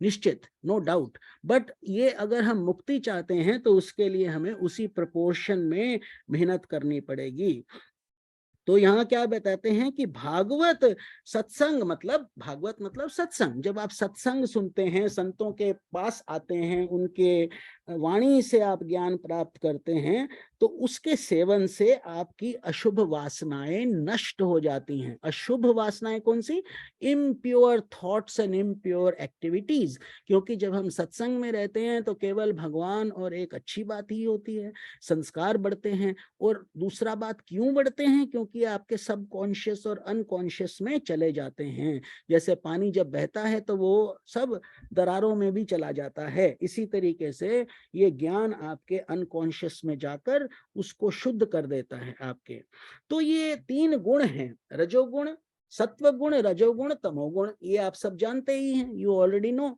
निश्चित, नो डाउट। बट ये अगर हम मुक्ति चाहते हैं तो उसके लिए हमें उसी प्रपोर्शन में मेहनत करनी पड़ेगी। तो यहाँ क्या बताते हैं कि भागवत सत्संग मतलब, भागवत मतलब सत्संग। जब आप सत्संग सुनते हैं, संतों के पास आते हैं, उनके वाणी से आप ज्ञान प्राप्त करते हैं, तो उसके सेवन से आपकी अशुभ वासनाएं नष्ट हो जाती हैं। अशुभ वासनाएं कौन सी? Impure thoughts and impure activities. क्योंकि जब हम सत्संग में रहते हैं तो केवल भगवान और एक अच्छी बात ही होती है, संस्कार बढ़ते हैं। और दूसरा बात क्यों बढ़ते हैं? क्योंकि आपके सबकॉन्शियस और अनकॉन्शियस में चले जाते हैं। जैसे पानी जब बहता है तो वो सब दरारों में भी चला जाता है, इसी तरीके से ये ज्ञान आपके अनकॉन्शियस में जाकर उसको शुद्ध कर देता है आपके। तो ये 3 गुण हैं, रजोगुण, सत्व गुण, रजोगुण, तमोगुण, ये आप सब जानते ही हैं, यू ऑलरेडी नो।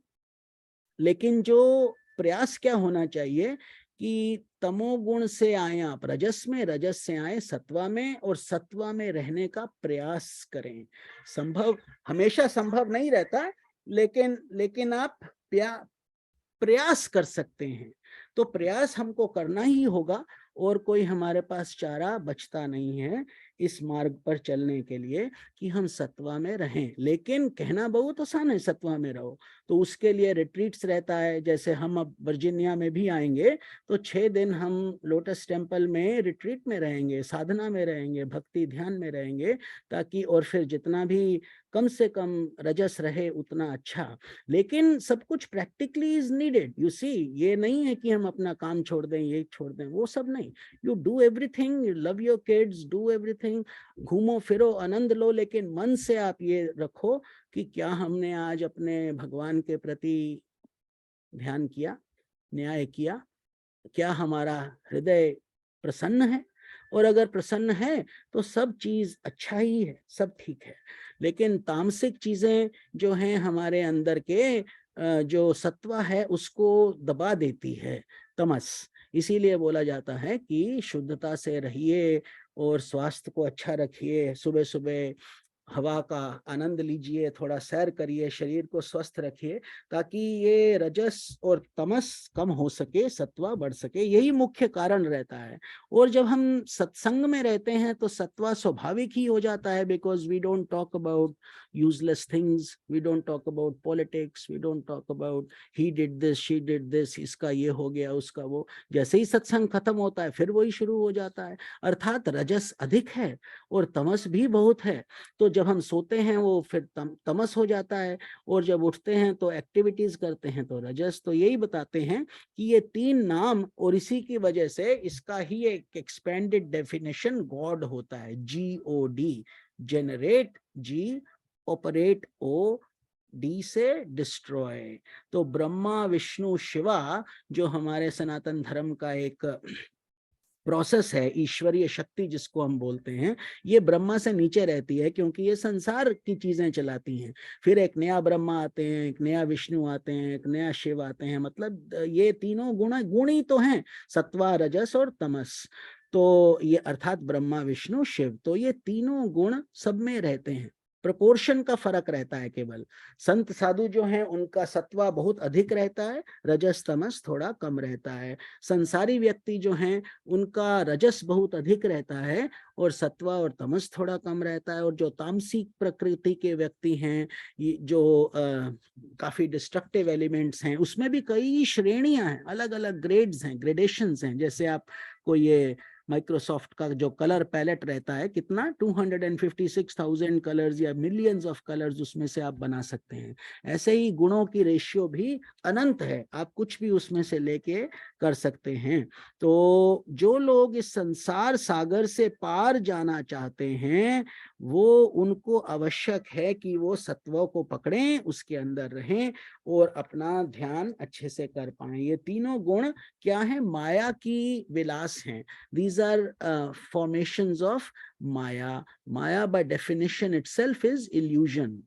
लेकिन जो प्रयास क्या होना चाहिए कि तमोगुण से आए आप रजस में, रजस से आए सत्वा में, और सत्वा में रहने का प्रयास करें। संभव, हमेशा संभव नहीं रहता, लेकिन आप प्रयास कर सकते हैं। तो प्रयास हमको करना ही होगा, और कोई हमारे पास चारा बचता नहीं है इस मार्ग पर चलने के लिए कि हम सत्वा में रहें। लेकिन कहना बहुत आसान है सत्वा में रहो, तो उसके लिए रिट्रीट्स रहता है। जैसे हम अब वर्जीनिया में भी आएंगे तो 6 दिन हम लोटस टेम्पल में रिट्रीट में रहेंगे, साधना में रहेंगे, भक्ति ध्यान में रहेंगे, ताकि और फिर जितना भी कम से कम रजस रहे उतना अच्छा। लेकिन सब कुछ practically is needed, you see. ये नहीं है कि हम अपना काम छोड़ दें, ये छोड़ दें, वो सब नहीं। You do everything, you love your kids, do everything, घूमो फिरो, आनंद लो, लेकिन मन से आप ये रखो कि क्या हमने आज अपने भगवान के प्रति ध्यान किया, न्याय किया, क्या हमारा हृदय प्रसन्न है? और अगर प्रसन्न है तो सब चीज अच्छा ही है, सब ठीक है। लेकिन तामसिक चीजें जो हैं हमारे अंदर के, जो सत्वा है उसको दबा देती है तमस। इसीलिए बोला जाता है कि शुद्धता से रहिए और स्वास्थ्य को अच्छा रखिए, सुबह सुबह हवा का आनंद लीजिए, थोड़ा सैर करिए, शरीर को स्वस्थ रखिए, ताकि ये रजस और तमस कम हो सके, सत्वा बढ़ सके। यही मुख्य कारण रहता है। और जब हम सत्संग में रहते हैं तो सत्वा स्वाभाविक ही हो जाता है, because we don't talk about useless things, we don't talk about politics, we don't talk about he did this, she did this, इसका ये हो गया, उसका वो। जैसे ही सत्संग खत्म होता है फिर वही शुरू हो जाता है। अर्थात रजस अधिक है और तमस भी बहुत है। तो जब हम सोते हैं वो फिर तमस हो जाता है, और जब उठते हैं तो एक्टिविटीज करते हैं तो रजस। तो यही बताते हैं कि ये 3 नाम, और इसी की वजह से इसका ही एक एक्सपेंडेड डेफिनेशन गॉड होता है, GOD, जेनरेट, जी, ऑपरेट, O, डी से डिस्ट्रॉय। तो ब्रह्मा विष्णु शिवा जो हमारे सनातन धर्म का एक प्रोसेस है, ईश्वरीय शक्ति जिसको हम बोलते हैं, ये ब्रह्मा से नीचे रहती है, क्योंकि ये संसार की चीजें चलाती हैं। फिर एक नया ब्रह्मा आते हैं, एक नया विष्णु आते हैं, एक नया शिव आते हैं। मतलब ये तीनों गुण ही तो हैं, सत्वा, रजस और तमस। तो ये अर्थात ब्रह्मा विष्णु शिव, तो ये तीनों गुण सब में रहते हैं। प्रपोर्शन का फर्क रहता है केवल। संत साधु जो हैं उनका सत्वा बहुत अधिक रहता है, रजस तमस थोड़ा कम रहता है। संसारी व्यक्ति जो हैं उनका रजस बहुत अधिक रहता है और सत्वा और तमस थोड़ा कम रहता है। और जो तामसिक प्रकृति के व्यक्ति हैं, ये जो काफी डिस्ट्रक्टिव एलिमेंट्स हैं, उसमें भी कई श्रेणियां हैं, अलग अलग ग्रेड्स हैं, ग्रेडेशंस हैं। जैसे आपको ये माइक्रोसॉफ्ट का जो कलर पैलेट रहता है, कितना 256,000 कलर्स या मिलियंस ऑफ कलर्स उसमें से आप बना सकते हैं। ऐसे ही गुणों की रेशियो भी अनंत है, आप कुछ भी उसमें से लेके कर सकते हैं। तो जो लोग इस संसार सागर से पार जाना चाहते हैं, वो उनको आवश्यक है कि वो सत्वों को पकड़ें, उसके अंदर रहें और अपना ध्यान अच्छे से कर पाएं। ये तीनों गुण क्या है? माया की विलास हैं। These are formations of Maya. Maya by definition itself is illusion.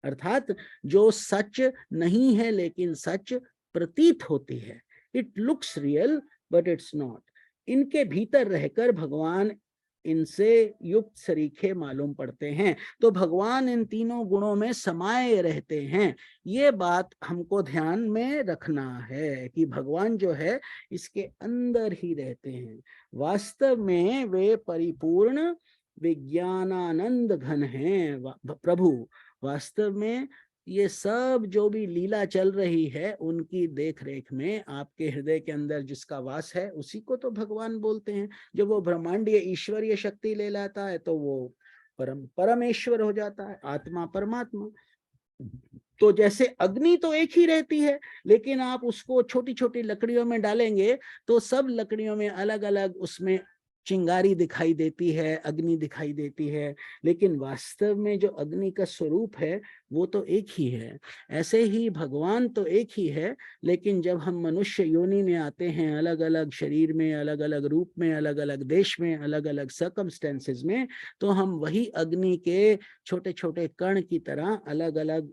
अर्थात जो सच नहीं है लेकिन सच प्रतीत होती है। It looks real but it's not. इनके भीतर रहकर भगवान इनसे युक्त सरीखे मालूम पड़ते हैं। तो भगवान इन तीनों गुणों में समाये रहते हैं। ये बात हमको ध्यान में रखना है कि भगवान जो है इसके अंदर ही रहते हैं। वास्तव में वे परिपूर्ण विज्ञानानंद घन हैं। प्रभु वास्तव में ये सब जो भी लीला चल रही है उनकी देख रेख में आपके हृदय के अंदर जिसका वास है उसी को तो भगवान बोलते हैं। जब वो ब्रह्मांडीय ईश्वरीय शक्ति ले लाता है तो वो परमेश्वर हो जाता है, आत्मा परमात्मा। तो जैसे अग्नि तो एक ही रहती है, लेकिन आप उसको छोटी छोटी लकड़ियों में डालेंगे तो सब लकड़ियों में अलग अलग उसमें चिंगारी दिखाई देती है, अग्नि दिखाई देती है, लेकिन वास्तव में जो अग्नि का स्वरूप है वो तो एक ही है। ऐसे ही भगवान तो एक ही है, लेकिन जब हम मनुष्य योनि में आते हैं, अलग अलग शरीर में, अलग अलग रूप में, अलग अलग देश में, अलग अलग सर्कमस्टेंसेस में, तो हम वही अग्नि के छोटे छोटे कण की तरह अलग अलग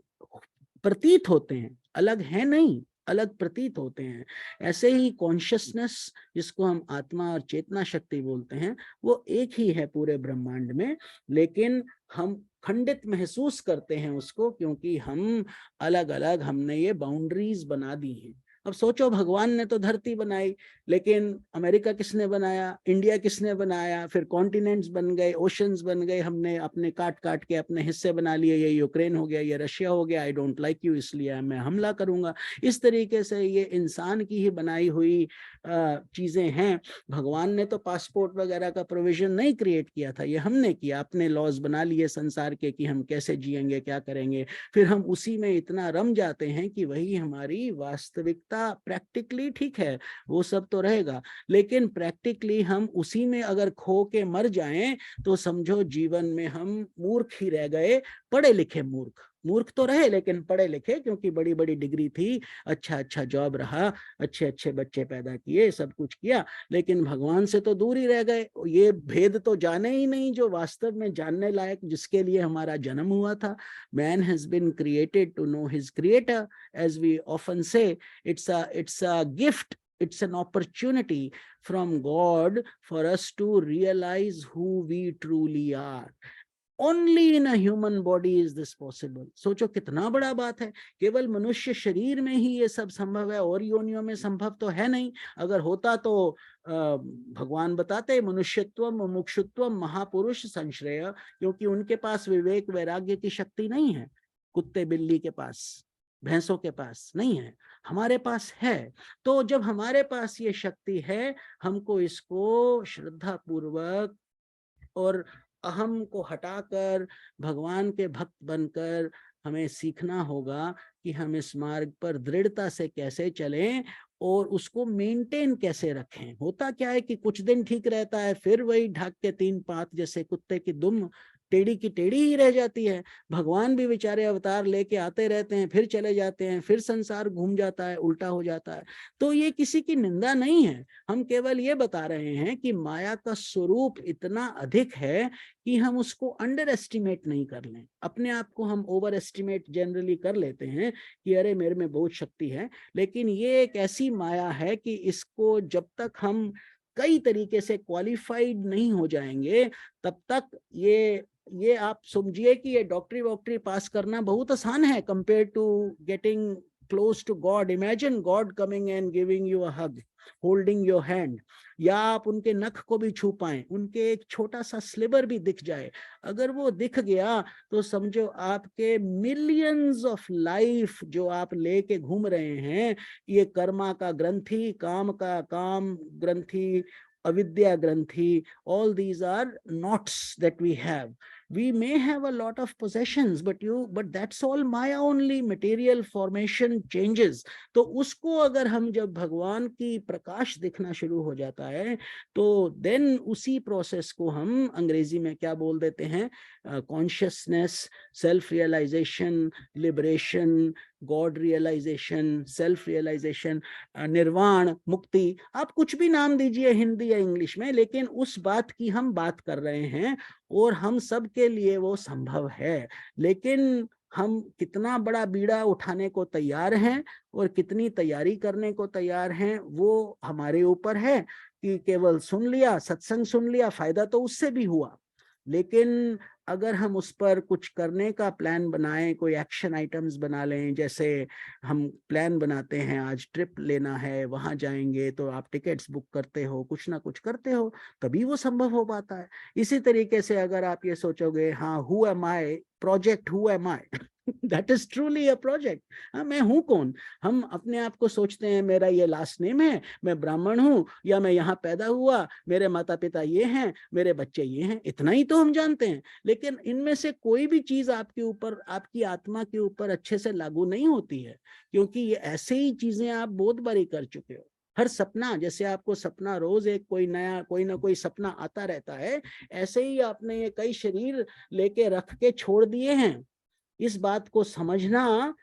प्रतीत होते हैं। अलग है नहीं, अलग प्रतीत होते हैं। ऐसे ही कॉन्शियसनेस, जिसको हम आत्मा और चेतना शक्ति बोलते हैं, वो एक ही है पूरे ब्रह्मांड में, लेकिन हम खंडित महसूस करते हैं उसको, क्योंकि हम अलग अलग, हमने ये बाउंड्रीज बना दी हैं। अब सोचो, भगवान ने तो धरती बनाई, लेकिन अमेरिका किसने बनाया, इंडिया किसने बनाया, फिर कॉन्टिनेंट्स बन गए, ओशंस बन गए, हमने अपने काट काट के अपने हिस्से बना लिए। ये यूक्रेन हो गया, ये रशिया हो गया, आई डोंट लाइक यू इसलिए मैं हमला करूंगा। इस तरीके से ये इंसान की ही बनाई हुई चीजें हैं। भगवान ने तो पासपोर्ट वगैरह का प्रोविजन नहीं क्रिएट किया था, ये हमने किया, अपने लॉज बना लिए संसार के कि हम कैसे जिएंगे, क्या करेंगे। फिर हम उसी में इतना रम जाते हैं कि वही हमारी वास्तविकता। प्रैक्टिकली ठीक है, वो सब तो रहेगा, लेकिन प्रैक्टिकली हम उसी में अगर खो के मर जाएं तो समझो जीवन में हम मूर्ख ही रह गए। पढ़े लिखे मूर्ख, मूर्ख तो रहे लेकिन पढ़े लिखे, क्योंकि बड़ी बड़ी डिग्री थी, अच्छा अच्छा जॉब रहा, अच्छे अच्छे बच्चे पैदा किए, सब कुछ किया, लेकिन भगवान से तो दूर ही रह गए। ये भेद तो जाने ही नहीं जो वास्तव में जानने लायक, जिसके लिए हमारा जन्म हुआ था। Man has been created to know his creator, as we often say, it's a gift, it's an opportunity from God for us to realize who we truly are. Only in a human body is this possible. सोचो कितना बड़ा बात है। केवल मनुष्य शरीर में ही ये सब संभव है, और योनियों में संभव तो है नहीं। अगर होता तो भगवान बताते मनुष्यत्वम मुमुक्षुत्वम महापुरुष संश्रय, क्योंकि उनके पास विवेक वैराग्य की शक्ति नहीं है। कुत्ते बिल्ली के पास, भैंसों के पास नहीं है, हमारे पास है। तो जब हमारे पास ये शक्ति है, हमको इसको श्रद्धा पूर्वक और अहम को हटाकर भगवान के भक्त बनकर हमें सीखना होगा कि हम इस मार्ग पर दृढ़ता से कैसे चलें और उसको मेंटेन कैसे रखें। होता क्या है कि कुछ दिन ठीक रहता है, फिर वही ढाक के तीन पात जैसे कुत्ते की दुम टेढ़ी की टेढ़ी ही रह जाती है। भगवान भी बेचारे अवतार लेके आते रहते हैं, फिर चले जाते हैं, फिर संसार घूम जाता है, उल्टा हो जाता है। तो ये किसी की निंदा नहीं है, हम केवल ये बता रहे हैं कि माया का स्वरूप इतना अधिक है कि हम उसको अंडर एस्टिमेट नहीं कर लें। अपने आप को हम ओवर एस्टिमेट जनरली कर लेते हैं कि अरे मेरे में बहुत शक्ति है, लेकिन ये एक ऐसी माया है कि इसको जब तक हम कई तरीके से क्वालिफाइड नहीं हो जाएंगे, तब तक ये ये आप समझिए कि ये डॉक्टरी वॉक्टरी पास करना बहुत आसान है compare to getting close to God. Imagine God coming and giving you a hug, holding your hand, या आप उनके नख को भी छू पाएं, उनके एक छोटा सा स्लिवर भी दिख जाए, अगर वो दिख गया तो समझो आपके मिलियंस ऑफ लाइफ जो आप लेके घूम रहे हैं, ये कर्मा का ग्रंथि, काम का काम ग्रंथि, avidya granthi, all these are knots that we have. We may have a lot of possessions, but that's all Maya only, material formation changes. तो उसको अगर हम जब भगवान की प्रकाश दिखना शुरू हो जाता है तो देन उसी प्रोसेस को हम अंग्रेजी में क्या बोल देते हैं, consciousness, self realisation, liberation, God realisation, self realisation, निर्वाण, मुक्ति, आप कुछ भी नाम दीजिए हिंदी या इंग्लिश में, लेकिन उस बात की हम बात कर रहे हैं और हम सब के लिए वो संभव है। लेकिन हम कितना बड़ा बीड़ा उठाने को तैयार हैं और कितनी तैयारी करने को तैयार हैं वो हमारे ऊपर है। कि केवल सुन लिया, सत्संग सुन लिया, फायदा तो उससे भी हुआ, लेकिन अगर हम उस पर कुछ करने का प्लान बनाएं, कोई एक्शन आइटम्स बना लें, जैसे हम प्लान बनाते हैं आज ट्रिप लेना है, वहां जाएंगे, तो आप टिकट्स बुक करते हो, कुछ ना कुछ करते हो, तभी वो संभव हो पाता है। इसी तरीके से अगर आप ये सोचोगे, हाँ, who am I project, who am I that is truly a project. हाँ, मैं हूं कौन? हम अपने आप को सोचते हैं मेरा ये लास्ट नेम है, मैं ब्राह्मण हूं, या मैं यहाँ पैदा हुआ, मेरे माता पिता ये हैं, मेरे बच्चे ये हैं, इतना ही तो हम जानते हैं। लेकिन इनमें से कोई भी चीज आपके ऊपर, आपकी आत्मा के ऊपर अच्छे से लागू नहीं होती है, क्योंकि ये ऐसे ही चीजें आप बहुत बारी कर चुके हो। हर सपना, जैसे आपको सपना रोज एक कोई नया, कोई ना कोई सपना आता रहता है, ऐसे ही आपने ये कई शरीर लेके रख के छोड़ दिए हैं। इस बात को समझना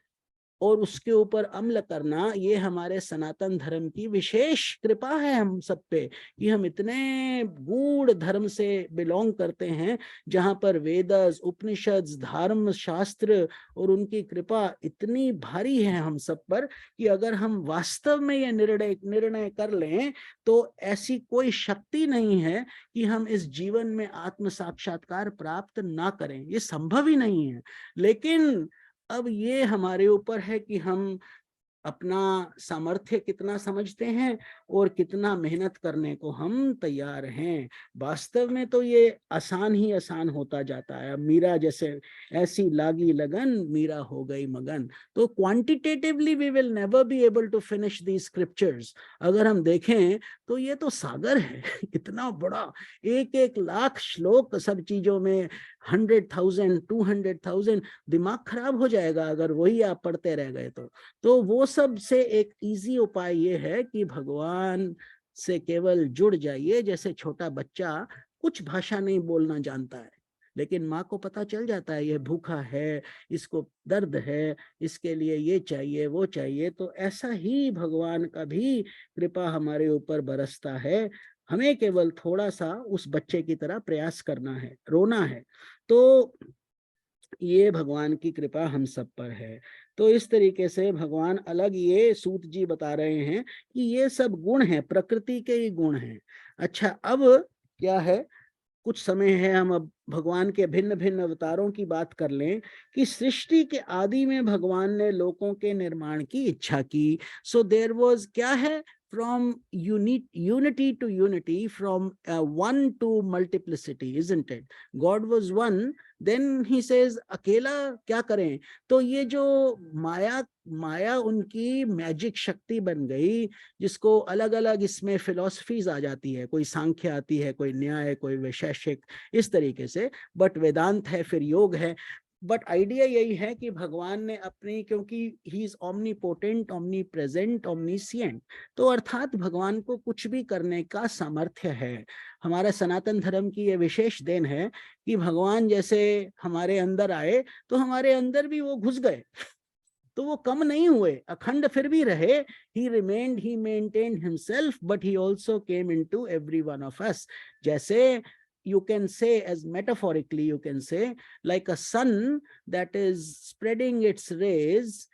और उसके ऊपर अमल करना, ये हमारे सनातन धर्म की विशेष कृपा है हम सब पे, कि हम इतने गूढ़ धर्म से बिलोंग करते हैं, जहां पर वेदस, उपनिषद, धर्म शास्त्र और उनकी कृपा इतनी भारी है हम सब पर, कि अगर हम वास्तव में ये निर्णय कर लें तो ऐसी कोई शक्ति नहीं है कि हम इस जीवन में आत्म साक्षात्कार प्राप्त ना करें, ये संभव ही नहीं है। लेकिन अब ये हमारे ऊपर है कि हम अपना सामर्थ्य कितना समझते हैं और कितना मेहनत करने को हम तैयार हैं। वास्तव में तो ये आसान ही आसान होता जाता है। मीरा जैसे, ऐसी लागी लगन, मीरा हो गई मगन। तो quantitatively we will never be able to finish the scriptures. अगर हम देखें तो ये तो सागर है इतना बड़ा, एक एक लाख श्लोक सब चीजों में, 100,000 200,000, दिमाग खराब हो जाएगा अगर वही आप पढ़ते रह गए तो वो सब से एक इजी उपाय ये है कि भगवान से केवल जुड़ जाइए। जैसे छोटा बच्चा कुछ भाषा नहीं बोलना जानता है, लेकिन माँ को पता चल जाता है ये भूखा है, इसको दर्द है, इसके लिए ये चाहिए वो चाहिए। तो ऐसा ही भगवान का भी कृपा हमारे ऊपर बरसता है। हमें केवल थोड़ा सा उस बच्चे की तरह प्रयास करना है, रोना है। तो ये भगवान की कृपा हम सब पर है। तो इस तरीके से भगवान अलग, ये सूत जी बता रहे हैं कि ये सब गुण हैं, प्रकृति के ही गुण हैं। अच्छा, अब क्या है, कुछ समय है, हम अब भगवान के भिन्न भिन्न अवतारों की बात कर लें कि सृष्टि के आदि में भगवान ने लोकों के निर्माण की इच्छा की। सो देयर वाज, क्या है, from unity to unity, from one to multiplicity, isn't it? God was one, then he says अकेला क्या करें? तो ये जो माया उनकी मैजिक शक्ति बन गई, जिसको अलग अलग इसमें फिलॉसफीज आ जाती है, कोई सांख्य आती है, कोई न्याय, कोई वैशेषिक, इस तरीके से, बट वेदांत है, फिर योग है। बट आइडिया यही है कि भगवान ने अपनी, क्योंकि he is omnipotent, omnipresent, omniscient, तो अर्थात भगवान को कुछ भी करने का सामर्थ्य है। हमारा सनातन धर्म की ये विशेष देन है कि भगवान जैसे हमारे अंदर आए तो हमारे अंदर भी वो घुस गए, तो वो कम नहीं हुए, अखंड फिर भी रहे। he remained, he maintained himself, but he also came into every one of us. जैसे you can say, as metaphorically you can say, like a sun that is spreading its rays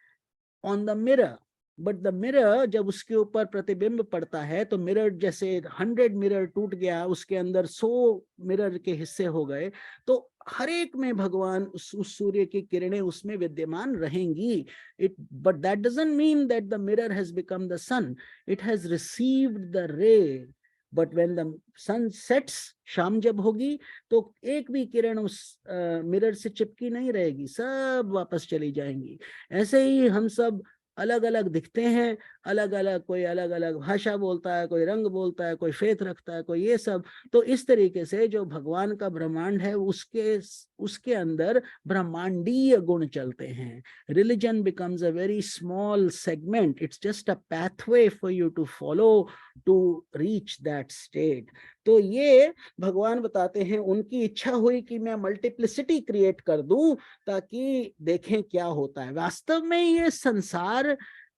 on the mirror, but the mirror जब उसके ऊपर प्रतिबिंब पड़ता है तो mirror जैसे 100 mirror टूट गया, उसके अंदर 100 मिरर के हिस्से हो गए, तो हर एक में भगवान उस सूर्य की किरणें उसमें विद्यमान रहेंगी. It but that doesn't mean that the mirror has become the sun. It has received the ray. But when the sun sets, शाम जब होगी, तो एक भी किरण उस मिरर से चिपकी नहीं रहेगी, सब वापस चली जाएंगी. ऐसे ही हम सब अलग अलग दिखते हैं, अलग अलग, कोई अलग अलग भाषा बोलता है, कोई रंग बोलता है, कोई फेथ रखता है, कोई ये सब. तो इस तरीके से जो भगवान का ब्रह्मांड है उसके अंदर ब्रह्मांडीय गुण चलते हैं. Religion becomes a very small segment. It's just a pathway for you to follow to reach that state. तो ये भगवान बताते हैं, उनकी इच्छा हुई कि मैं मल्टीप्लिसिटी क्रिएट कर दूं ताकि देखें क्या होता है. वास्तव में ये संसार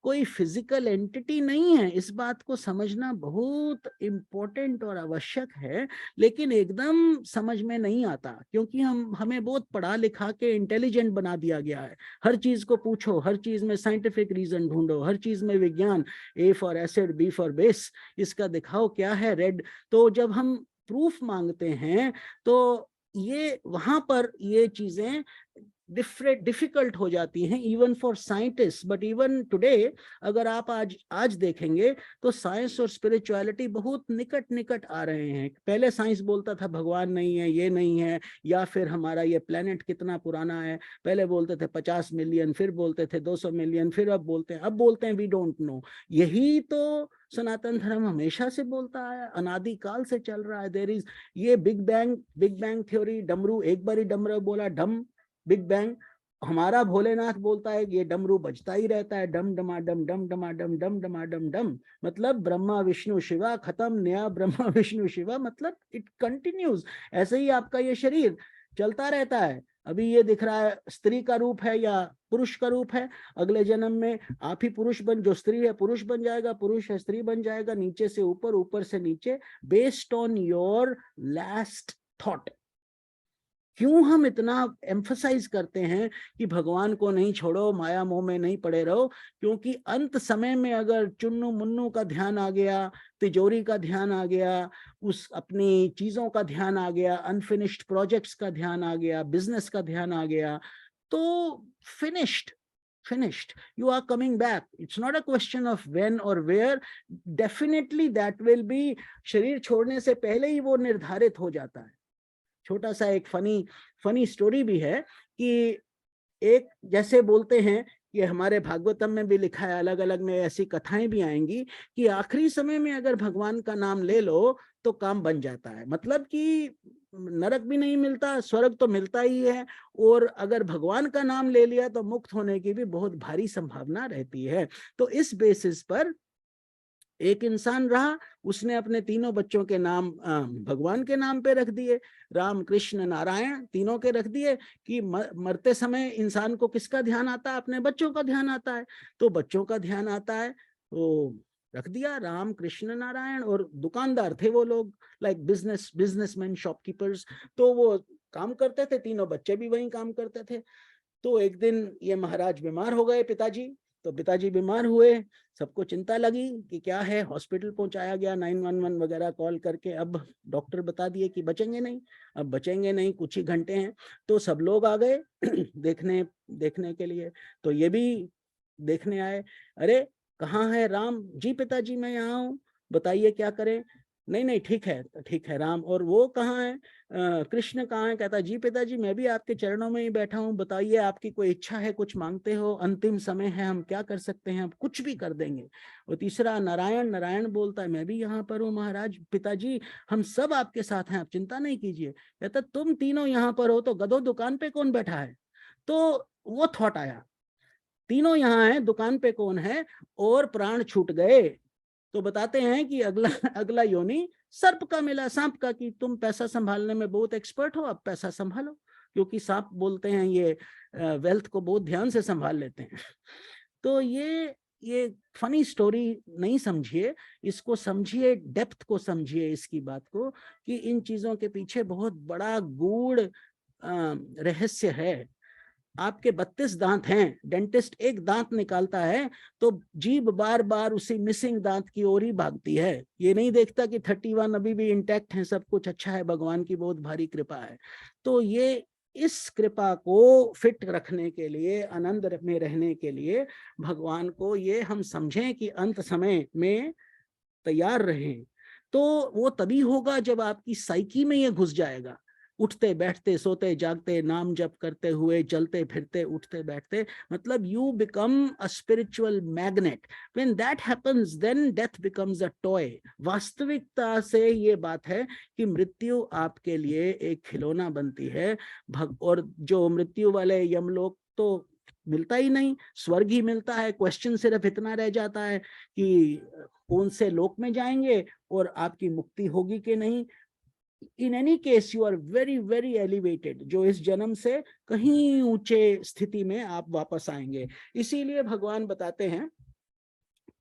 कोई फिजिकल एंटिटी नहीं है. इस बात को समझना बहुत इम्पोर्टेंट और आवश्यक है, लेकिन एकदम समझ में नहीं आता, क्योंकि हमें बहुत पढ़ा लिखा के इंटेलिजेंट बना दिया गया है. हर चीज को पूछो, हर चीज में साइंटिफिक रीजन ढूंढो, हर चीज में विज्ञान, A for acid, B for base, इसका दिखाओ क्या है रेड. तो जब हम प्रूफ मांगते हैं तो ये वहां पर ये चीजें डिफिकल्ट हो जाती हैं, even for scientist. But even today अगर आप आज देखेंगे तो साइंस और स्पिरिचुअलिटी बहुत निकट निकट आ रहे हैं. पहले साइंस बोलता था भगवान नहीं है, ये नहीं है, या फिर हमारा ये प्लेनेट कितना पुराना है. पहले बोलते थे 50 मिलियन, फिर बोलते थे 200 मिलियन, फिर अब बोलते हैं वी डोंट नो. यही तो सनातन धर्म हमेशा से बोलता है, अनादिकाल से चल रहा है. देयर इज ये बिग बैंग थ्योरी. डमरू, एक बार ही डमरू बोला, डम, बिग बैंग. हमारा भोलेनाथ बोलता है ये डमरू बजता ही रहता है, डम डमा डम डम डमा डम डम डमा डम डम. मतलब ब्रह्मा विष्णु शिवा, खत्म, नया ब्रह्मा विष्णु शिवा, मतलब इट कंटिन्यूज. ऐसे ही आपका ये शरीर चलता रहता है. अभी ये दिख रहा है स्त्री का रूप है या पुरुष का रूप है, अगले जन्म में आप ही पुरुष बन, जो स्त्री है पुरुष बन जाएगा, पुरुष है स्त्री बन जाएगा, नीचे से ऊपर, ऊपर से नीचे, based on your last thought. क्यों हम इतना एम्फसाइज करते हैं कि भगवान को नहीं छोड़ो, माया मोह में नहीं पड़े रहो? क्योंकि अंत समय में अगर चुन्नू मुन्नू का ध्यान आ गया, तिजोरी का ध्यान आ गया, उस अपनी चीजों का ध्यान आ गया, अनफिनिश्ड प्रोजेक्ट्स का ध्यान आ गया, बिजनेस का ध्यान आ गया, तो finished. You are coming back. It's not a question of when or where. Definitely that will be, शरीर छोड़ने से पहले ही वो निर्धारित हो जाता है. छोटा सा एक फनी स्टोरी भी है कि एक, जैसे बोलते हैं कि हमारे भागवतम में भी लिखा है, अलग अलग में ऐसी कथाएं भी आएंगी कि आखिरी समय में अगर भगवान का नाम ले लो तो काम बन जाता है. मतलब कि नरक भी नहीं मिलता, स्वर्ग तो मिलता ही है, और अगर भगवान का नाम ले लिया तो मुक्त होने की भी बहुत भारी संभावना रहती है. तो इस बेसिस पर एक इंसान रहा, उसने अपने तीनों बच्चों के नाम भगवान के नाम पे रख दिए, राम कृष्ण नारायण तीनों के रख दिए, कि मरते समय इंसान को किसका ध्यान आता है? अपने बच्चों का ध्यान आता है. तो बच्चों का ध्यान आता है तो रख दिया राम कृष्ण नारायण. और दुकानदार थे वो लोग, लाइक बिजनेसमैन, शॉपकीपर्स, तो वो काम करते थे, तीनों बच्चे भी वहीं काम करते थे. तो एक दिन ये महाराज बीमार हो गए, पिताजी. तो पिताजी बीमार हुए, सबको चिंता लगी कि क्या है, हॉस्पिटल पहुंचाया गया, 911 वगैरह कॉल करके. अब डॉक्टर बता दिए कि बचेंगे नहीं, अब बचेंगे नहीं, कुछ ही घंटे हैं. तो सब लोग आ गए देखने के लिए. तो ये भी देखने आए. अरे कहाँ है राम? जी पिताजी मैं यहाँ हूँ, बताइए क्या करें? नहीं नहीं ठीक है राम. और वो कहाँ है? कृष्ण कहाँ है? कहता जी पिताजी मैं भी आपके चरणों में ही बैठा हूँ, बताइए आपकी कोई इच्छा है, कुछ मांगते हो? अंतिम समय है, हम क्या कर सकते हैं, हम कुछ भी कर देंगे. और तीसरा नारायण बोलता है मैं भी यहाँ पर हूँ महाराज, पिताजी हम सब आपके साथ हैं, आप चिंता नहीं कीजिए. कहता तुम तीनों यहाँ पर हो तो गधो दुकान पे कौन बैठा है? तो वो थॉट आया, तीनों यहाँ हैं, दुकान पे कौन है? और प्राण छूट गए. तो बताते हैं कि अगला योनि सर्प का मिला, सांप का, कि तुम पैसा संभालने में बहुत एक्सपर्ट हो, अब पैसा संभालो. क्योंकि सांप बोलते हैं ये वेल्थ को बहुत ध्यान से संभाल लेते हैं. तो ये फनी स्टोरी नहीं समझिए, इसको समझिए, डेप्थ को समझिए इसकी बात को, कि इन चीजों के पीछे बहुत बड़ा गूढ़ रहस्य है. आपके 32 दांत हैं, डेंटिस्ट एक दांत निकालता है तो जीभ बार बार उसी मिसिंग दांत की ओर ही भागती है, ये नहीं देखता कि 31 अभी भी इंटैक्ट है, सब कुछ अच्छा है, भगवान की बहुत भारी कृपा है। तो ये इस कृपा को फिट रखने के लिए, आनंद में रहने के लिए भगवान को ये हम समझें कि अंत समय में तैयार रहें। तो वो तभी होगा जब आपकी साइकी में ये घुस जाएगा, उठते बैठते सोते जागते नाम जप करते हुए चलते फिरते उठते बैठते, मतलब you become a spiritual magnet. When that happens then death becomes a toy. वास्तविकता से ये बात है कि मृत्यु आपके लिए एक खिलौना बनती है। और जो मृत्यु वाले यमलोक तो मिलता ही नहीं, स्वर्ग ही मिलता है। क्वेश्चन सिर्फ इतना रह जाता है कि कौन से लोक में जाएंगे और आपकी मुक्ति होगी कि नहीं। In any case you are very very elevated, जो इस जन्म से कहीं ऊंचे स्थिति में आप वापस आएंगे। इसीलिए भगवान बताते हैं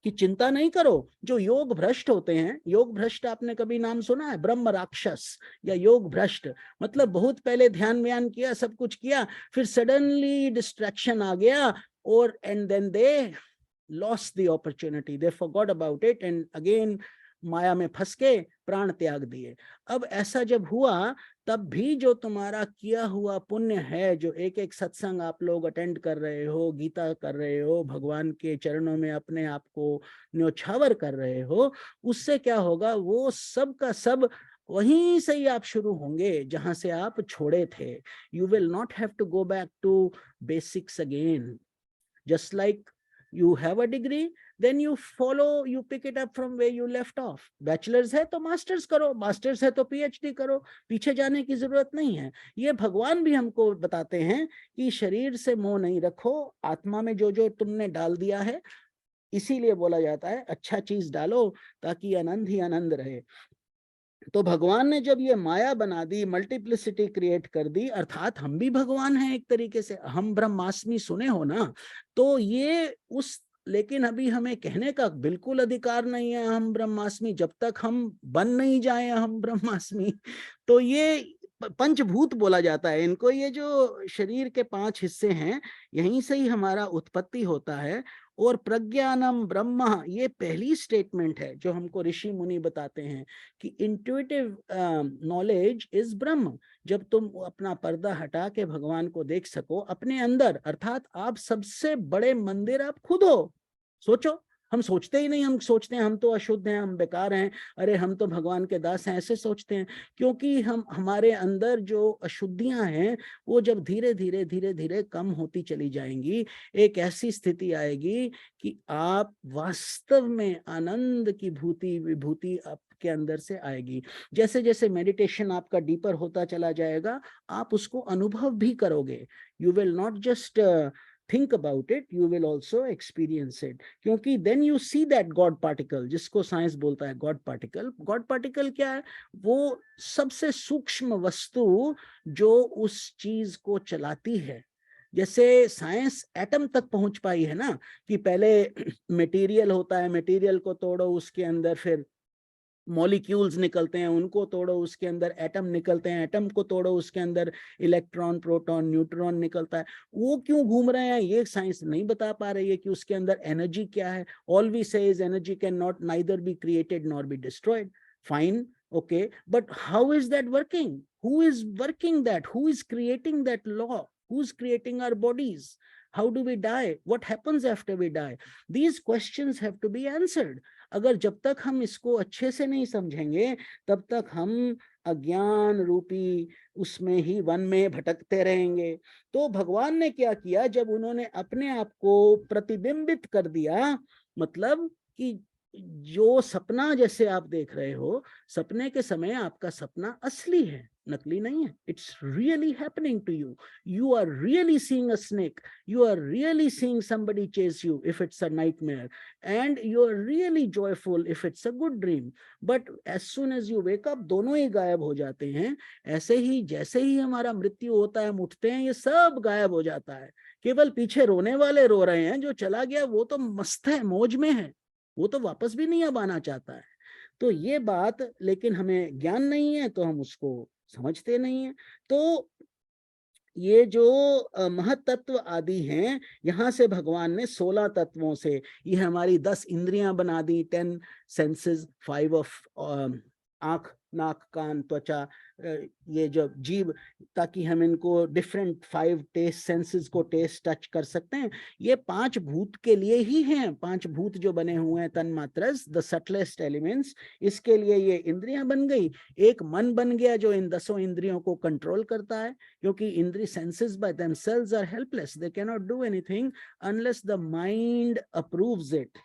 कि चिंता नहीं करो। जो योग भ्रष्ट होते हैं, योग भ्रष्ट आपने कभी नाम सुना है? ब्रह्म राक्षस या योग भ्रष्ट, मतलब बहुत पहले ध्यान व्यान किया, सब कुछ किया, फिर सडनली डिस्ट्रैक्शन आ गया और and then they lost the opportunity, they forgot about it and again माया में फंस के प्राण त्याग दिए। अब ऐसा जब हुआ तब भी जो तुम्हारा किया हुआ पुण्य है, जो एक एक सत्संग आप लोग अटेंड कर रहे हो, गीता कर रहे हो, भगवान के चरणों में अपने आप को न्योछावर कर रहे हो, उससे क्या होगा, वो सब का सब वहीं से ही आप शुरू होंगे जहां से आप छोड़े थे। You will not have to go back to basics again. Just like you have a degree, then you follow, you pick it up from where you left off. Bachelor's है तो मास्टर्स करो, मास्टर्स है तो PhD करो, पीछे जाने की जरूरत नहीं है। ये भगवान भी हमको बताते हैं कि शरीर से मोह नहीं रखो, आत्मा में जो जो तुमने डाल दिया है, इसीलिए बोला जाता है अच्छा चीज डालो ताकि आनंद ही आनंद रहे। तो भगवान ने जब ये माया बना दी, मल्टीप्लिसिटी क्रिएट कर दी, अर्थात हम भी भगवान हैं एक तरीके से। हम ब्रह्मास्मि सुने हो ना, तो ये उस, लेकिन अभी हमें कहने का बिल्कुल अधिकार नहीं है हम ब्रह्मास्मि, जब तक हम बन नहीं जाए हम ब्रह्मास्मि। तो ये पंचभूत बोला जाता है इनको। ये जो शरीर के 5 हिस्से हैं, यहीं से ही हमारा उत्पत्ति होता है। और प्रज्ञानम ब्रह्म, ये पहली स्टेटमेंट है जो हमको ऋषि मुनि बताते हैं कि इंट्यूटिव नॉलेज इज ब्रह्म। जब तुम अपना पर्दा हटा के भगवान को देख सको अपने अंदर, अर्थात आप सबसे बड़े मंदिर आप खुद हो। सोचो, हम सोचते ही नहीं, हम सोचते हैं हम तो अशुद्ध हैं, हम बेकार हैं, अरे हम तो भगवान के दास हैं, ऐसे सोचते हैं। क्योंकि हम, हमारे अंदर जो अशुद्धियां हैं वो जब धीरे धीरे धीरे धीरे कम होती चली जाएंगी, एक ऐसी स्थिति आएगी कि आप वास्तव में आनंद की भूति विभूति आपके अंदर से आएगी। जैसे जैसे मेडिटेशन आपका डीपर होता चला जाएगा, आप उसको अनुभव भी करोगे। You will not just think about it, you will also experience it। क्योंकि then you see that God particle, जिसको साइंस बोलता है God particle। God particle क्या है? वो सबसे सूक्ष्म वस्तु जो उस चीज को चलाती है। जैसे साइंस एटम तक पहुंच पाई है ना, कि पहले मटेरियल होता है, मटेरियल को तोड़ो, उसके अंदर फिर मॉलिक्यूल्स निकलते हैं, उनको तोड़ो, उसके अंदर एटम निकलते हैं, एटम को तोड़ो, उसके अंदर इलेक्ट्रॉन प्रोटॉन न्यूट्रॉन निकलता है। वो क्यों घूम रहे हैं ये साइंस नहीं बता पा रही है कि उसके अंदर एनर्जी क्या है। ऑल वी से is energy can not neither be created nor be destroyed. Fine, okay, but how is that working? Who is working that? Who is creating that law? Who's creating our bodies? How do we die? What happens after we die? These questions have to be answered. अगर जब तक हम इसको अच्छे से नहीं समझेंगे, तब तक हम अज्ञान रूपी उसमें ही वन में भटकते रहेंगे। तो भगवान ने क्या किया, जब उन्होंने अपने आप को प्रतिबिंबित कर दिया, मतलब कि जो सपना जैसे आप देख रहे हो, सपने के समय आपका सपना असली है, नकली नहीं है। It's really happening to you. You are really seeing a snake, you are really seeing somebody chase you if it's a nightmare, and you are really joyful if it's a good dream. But as soon as you wake up, दोनों ही गायब हो जाते हैं। ऐसे ही जैसे ही हमारा मृत्यु होता है, हम उठते हैं, ये सब गायब हो जाता है। केवल पीछे रोने वाले रो रहे हैं, जो चला गया वो तो मस्त है, मौज में है, वो तो वापस भी नहीं अब आना चाहता है। तो ये बात, लेकिन हमें ज्ञान नहीं है तो हम उसको समझते नहीं है। तो ये जो महतत्व आदि हैं, यहाँ से भगवान ने 16 तत्वों से ये हमारी 10 इंद्रियां बना दी, 10 सेंसेस, 5 ऑफ आंख, नाक, कान, त्वचा, ये जो जीव, ताकि हम इनको डिफरेंट 5 टेस्ट सेंसेस को टेस्ट टच कर सकते हैं। ये 5 भूत के लिए ही हैं, 5 भूत जो बने हुए हैं, तन मात्रस, द सटलेस्ट एलिमेंट्स, इसके लिए ये इंद्रियां बन गई। एक मन बन गया जो इन 10 इंद्रियों को कंट्रोल करता है, क्योंकि इंद्रिय senses by themselves are helpless, they can not do anything unless the mind approves it.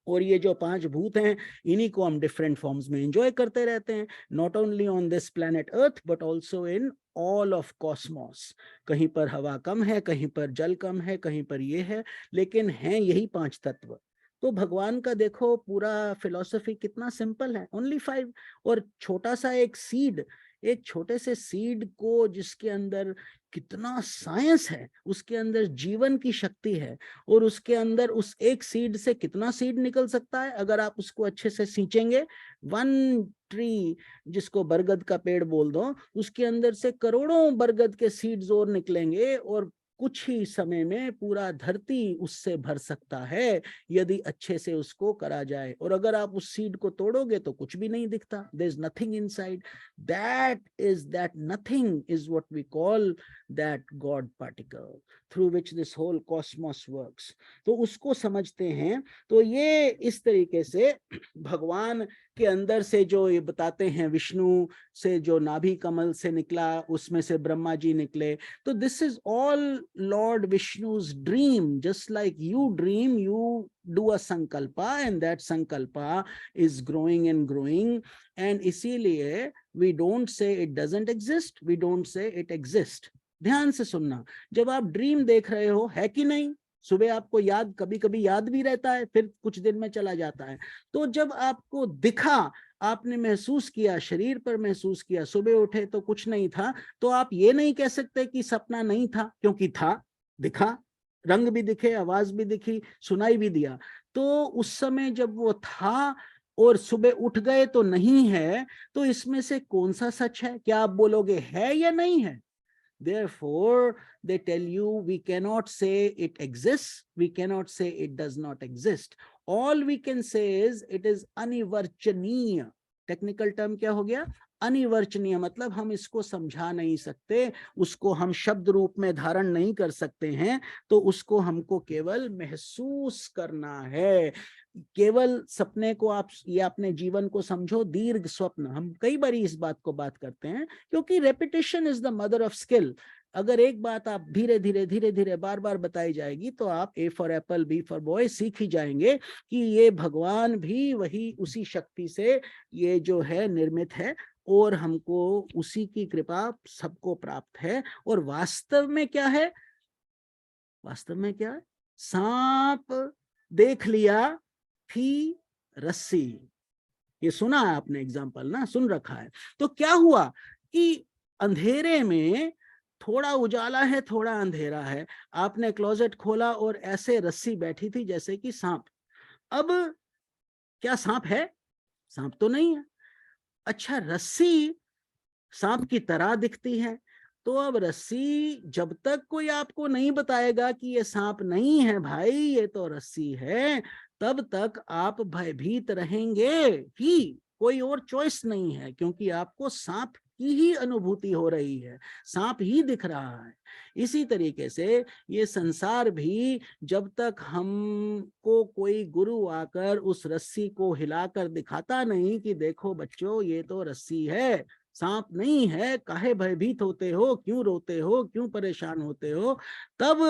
और ये जो 5 भूत हैं, इन्हीं को हम डिफरेंट फॉर्म्स में एंजॉय करते रहते हैं, not only on this planet earth but also in all of Cosmos. कहीं पर हवा कम है, कहीं पर जल कम है, कहीं पर ये है, लेकिन हैं यही 5 तत्व। तो भगवान का देखो पूरा फिलॉसफी कितना सिंपल है, ओनली 5। और छोटा सा एक सीड, एक छोटे से सीड को जिसके अंदर कितना साइंस है, उसके अंदर जीवन की शक्ति है, और उसके अंदर उस एक सीड से कितना सीड निकल सकता है अगर आप उसको अच्छे से सींचेंगे। 1 ट्री, जिसको बरगद का पेड़ बोल दो, उसके अंदर से करोड़ों बरगद के सीड्स और निकलेंगे, और कुछ ही समय में पूरा धरती उससे भर सकता है यदि अच्छे से उसको करा जाए। और अगर आप उस सीड को तोड़ोगे तो कुछ भी नहीं दिखता, there is nothing inside. That nothing is what we call that God particle through which this whole cosmos works. तो उसको समझते हैं। तो ये इस तरीके से भगवान के अंदर से जो ये बताते हैं, विष्णु से जो नाभि कमल से निकला, उसमें से ब्रह्मा जी निकले। तो this is all lord Vishnu's dream, just like you dream, you do a sankalpa and that sankalpa is growing and growing, and इसीलिए we don't say it doesn't exist, we don't say it exists। ध्यान से सुनना, जब आप dream देख रहे हो, है कि नहीं, सुबह आपको याद, कभी कभी याद भी रहता है, फिर कुछ दिन में चला जाता है। तो जब आपको दिखा, आपने महसूस किया, शरीर पर महसूस किया, सुबह उठे तो कुछ नहीं था, तो आप ये नहीं कह सकते कि सपना नहीं था, क्योंकि था, दिखा, रंग भी दिखे, आवाज भी दिखी, सुनाई भी दिया। तो उस समय जब वो था और सुबह उठ गए तो नहीं है, तो इसमें से कौन सा सच है? क्या आप बोलोगे है या नहीं है? Therefore, they tell you we cannot say it exists, we cannot say it does not exist. All we can say is it is अनिवर्चनीय। टेक्निकल टर्म क्या हो गया? अनिवर्चनीय, मतलब हम इसको समझा नहीं सकते, उसको हम शब्द रूप में धारण नहीं कर सकते हैं, तो उसको हमको केवल महसूस करना है। केवल सपने को आप, ये अपने जीवन को समझो दीर्घ स्वप्न। हम कई बार इस बात को बात करते हैं, क्योंकि repetition is the mother of skill. अगर एक बात आप धीरे धीरे बार बार बताई जाएगी, तो आप A for apple, B for boy सीख ही जाएंगे कि ये भगवान भी वही उसी शक्ति से ये जो है निर्मित है, और हमको उसी की कृपा सबको प्राप्त है। और वास्तव में क्या है? वास्तव में क्या है? सांप देख लिया थी रस्सी। ये सुना है आपने एग्जाम्पल ना, सुन रखा है। तो क्या हुआ कि अंधेरे में थोड़ा उजाला है, थोड़ा अंधेरा है, आपने क्लोजेट खोला और ऐसे रस्सी बैठी थी जैसे कि सांप। अब क्या सांप है? सांप तो नहीं है। अच्छा, रस्सी सांप की तरह दिखती है। तो अब रस्सी, जब तक कोई आपको नहीं बताएगा कि ये सांप नहीं है भाई, ये तो रस्सी है, तब तक आप भयभीत रहेंगे ही। कोई और चॉइस नहीं है, क्योंकि आपको सांप की ही अनुभूति हो रही है, सांप ही दिख रहा है। इसी तरीके से ये संसार भी, जब तक हमको कोई गुरु आकर उस रस्सी को हिलाकर दिखाता नहीं कि देखो बच्चों ये तो रस्सी है, सांप नहीं है, काहे भयभीत होते हो, क्यों रोते हो, क्यों परेशान होते हो, तब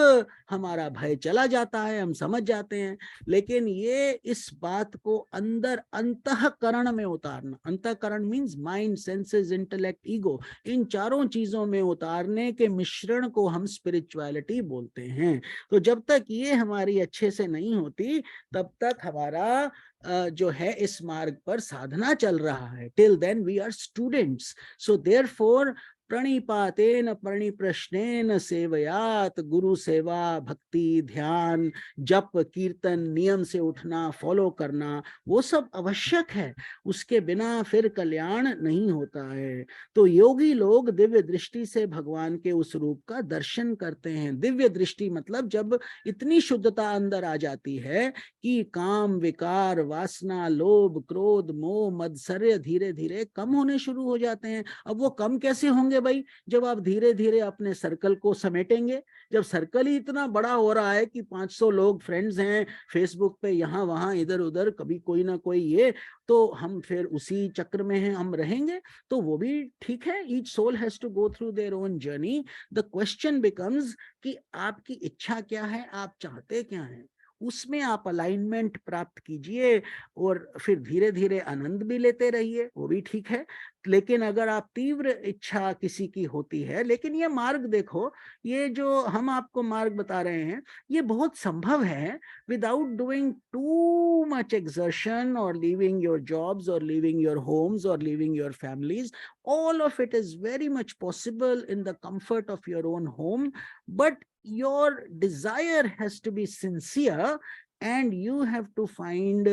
हमारा भय चला जाता है, हम समझ जाते हैं। लेकिन ये इस बात को अंदर अंतःकरण में उतारना, अंतःकरण means mind, senses, intellect, ego, इन चारों चीजों में उतारने के मिश्रण को हम स्पिरिचुअलिटी बोलते हैं। तो जब तक ये हमारी अच्छे से नहीं होती, तब तक हमारा जो है इस मार्ग पर साधना चल रहा है। Till then we are students. So therefore प्रणिपातेन प्रणिप्रश्नेन सेवयात। गुरु सेवा, भक्ति, ध्यान, जप, कीर्तन, नियम से उठना, फॉलो करना, वो सब आवश्यक है, उसके बिना फिर कल्याण नहीं होता है। तो योगी लोग दिव्य दृष्टि से भगवान के उस रूप का दर्शन करते हैं। दिव्य दृष्टि मतलब जब इतनी शुद्धता अंदर आ जाती है कि काम, विकार, वासना, लोभ, क्रोध, मोह, मत्सर्य धीरे धीरे कम होने शुरू हो जाते हैं। अब वो कम कैसे होंगे भाई? जब आप धीरे धीरे अपने सर्कल को समेटेंगे। जब सर्कल ही इतना बड़ा हो रहा है कि 500 लोग फ्रेंड्स हैं फेसबुक पे, यहाँ वहां इधर उधर, कभी कोई ना कोई ये, तो हम फिर उसी चक्र में हैं, हम रहेंगे। तो वो भी ठीक है, each soul has to go through their own journey. The question becomes कि आपकी इच्छा क्या है, आप चाहते क्या हैं, उसमें आप अलाइनमेंट प्राप्त कीजिए और फिर धीरे धीरे आनंद भी लेते रहिए, वो भी ठीक है। लेकिन अगर आप तीव्र इच्छा किसी की होती है, लेकिन ये मार्ग देखो, ये जो हम आपको मार्ग बता रहे हैं, ये बहुत संभव है without doing too much exertion or leaving your jobs or leaving your homes or leaving your families. All of it is very much possible in the comfort of your own home, but your desire has to be sincere and you have to find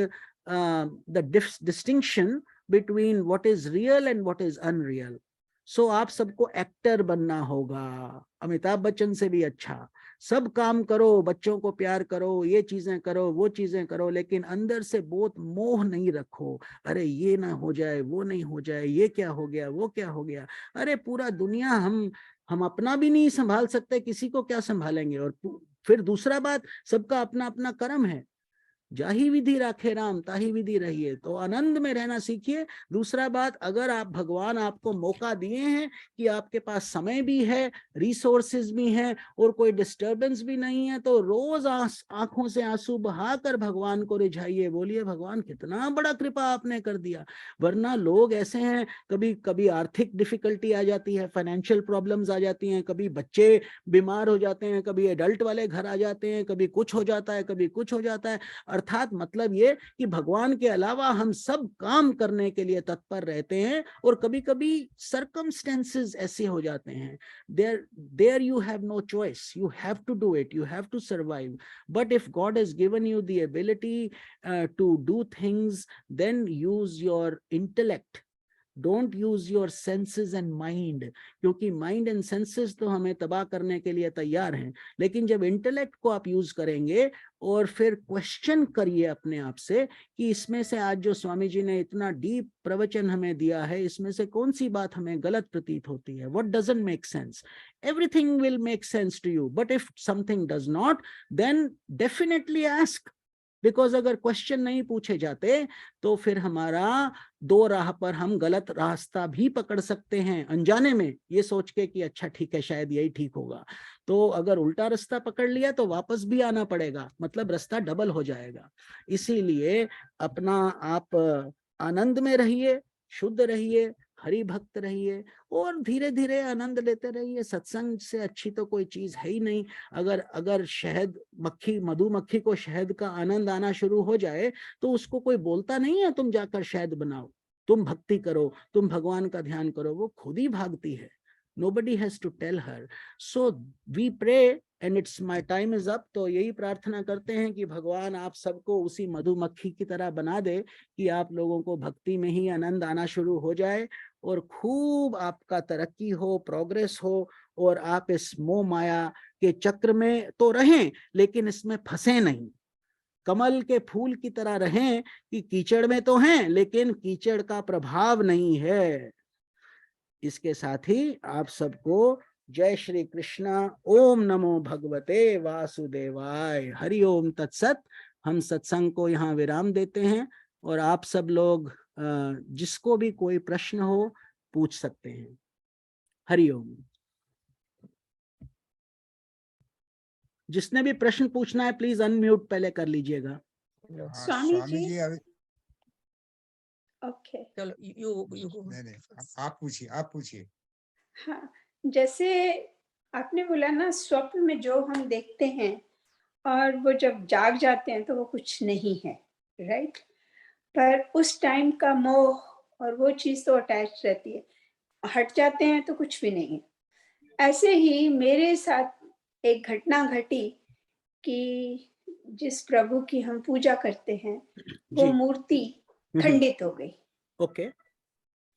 the distinction between what is real and what is unreal. So आप सबको actor बनना होगा, अमिताभ बच्चन से भी अच्छा। सब काम करो, बच्चों को प्यार करो, ये चीजें करो, वो चीजें करो, लेकिन अंदर से बहुत मोह नहीं रखो। अरे ये ना हो जाए, वो नहीं हो जाए, ये क्या हो गया, वो क्या हो गया। अरे पूरा दुनिया हम अपना भी नहीं संभाल सकते, किसी को क्या संभालेंगे। और फिर दूसरा बात, सबका अपना अपना कर्म है। जाही विधि राखे राम, ताही विधि रहिए। तो आनंद में रहना सीखिए। दूसरा बात, अगर आप भगवान आपको मौका दिए हैं कि आपके पास समय भी है, रिसोर्सेज भी हैं और कोई डिस्टरबेंस भी नहीं है, तो रोज आंखों से आंसू बहाकर भगवान को रिझाइए। बोलिए भगवान कितना बड़ा कृपा आपने कर दिया। वरना लोग ऐसे हैं, कभी कभी आर्थिक डिफिकल्टी आ जाती है, फाइनेंशियल प्रॉब्लम्स आ जाती हैं, कभी बच्चे बीमार हो जाते हैं, कभी एडल्ट वाले घर आ जाते हैं, कभी कुछ हो जाता है, कभी कुछ हो जाता है। अर्थात मतलब ये कि भगवान के अलावा हम सब काम करने के लिए तत्पर रहते हैं और कभी कभी सर्कमस्टेंसेस ऐसे हो जाते हैं, there you have no choice, you have to do it, you have to survive. But if God has given you the ability to do things, then use your intellect. Don't use your senses and mind, क्योंकि mind and senses तो हमें तबाह करने के लिए तैयार हैं। लेकिन जब इंटेलेक्ट को आप यूज करेंगे और फिर क्वेश्चन करिए अपने आप से कि इसमें से आज जो स्वामी जी ने इतना डीप प्रवचन हमें दिया है, इसमें से कौन सी बात हमें गलत प्रतीत होती है, what doesn't make sense. Everything will make sense to you, but if something does not, then definitely ask. Because अगर क्वेश्चन नहीं पूछे जाते तो फिर हमारा दो राह पर हम गलत रास्ता भी पकड़ सकते हैं अनजाने में, ये सोच के कि अच्छा ठीक है शायद यही ठीक होगा। तो अगर उल्टा रास्ता पकड़ लिया तो वापस भी आना पड़ेगा, मतलब रास्ता डबल हो जाएगा। इसीलिए अपना आप आनंद में रहिए, शुद्ध रहिए, हरि भक्त रहिए और धीरे धीरे आनंद लेते रहिए। सत्संग से अच्छी तो कोई चीज है ही नहीं। अगर शहद मक्खी, मधुमक्खी को शहद का आनंद आना शुरू हो जाए तो उसको कोई बोलता नहीं है तुम जाकर शहद बनाओ, तुम भक्ति करो, तुम भगवान का ध्यान करो, वो खुद ही भागती है। Nobody has to tell her. So we pray and it's my time is up. तो यही प्रार्थना करते हैं कि भगवान आप सबको उसी मधुमक्खी की तरह बना दे कि आप लोगों को भक्ति में ही आनंद आना शुरू हो जाए और खूब आपका तरक्की हो, प्रोग्रेस हो और आप इस मोह माया के चक्र में तो रहें लेकिन इसमें फंसे नहीं। कमल के फूल की तरह रहें कि कीचड़ में तो हैं लेकिन कीचड़ का प्रभाव नहीं है। इसके साथ ही आप सबको जय श्री कृष्णा। ओम नमो भगवते वासुदेवाय। हरि ओम तत्सत। हम सत्संग को यहाँ विराम देते हैं और आप सब लोग जिसको भी कोई प्रश्न हो पूछ सकते हैं। हरि ओम। जिसने भी प्रश्न पूछना है प्लीज अनम्यूट पहले कर लीजिएगा। स्वामी जी ओके चलो यू नहीं आप पूछिए। हाँ, जैसे आपने बोला ना स्वप्न में जो हम देखते हैं और वो जब जाग जाते हैं तो वो कुछ नहीं है, राइट? पर उस टाइम का मोह और वो चीज तो अटैच रहती है। हट जाते हैं तो कुछ भी नहीं है। ऐसे ही मेरे साथ एक घटना घटी कि जिस प्रभु की हम पूजा करते हैं वो जी। मूर्ति खंडित हो गई। ओके।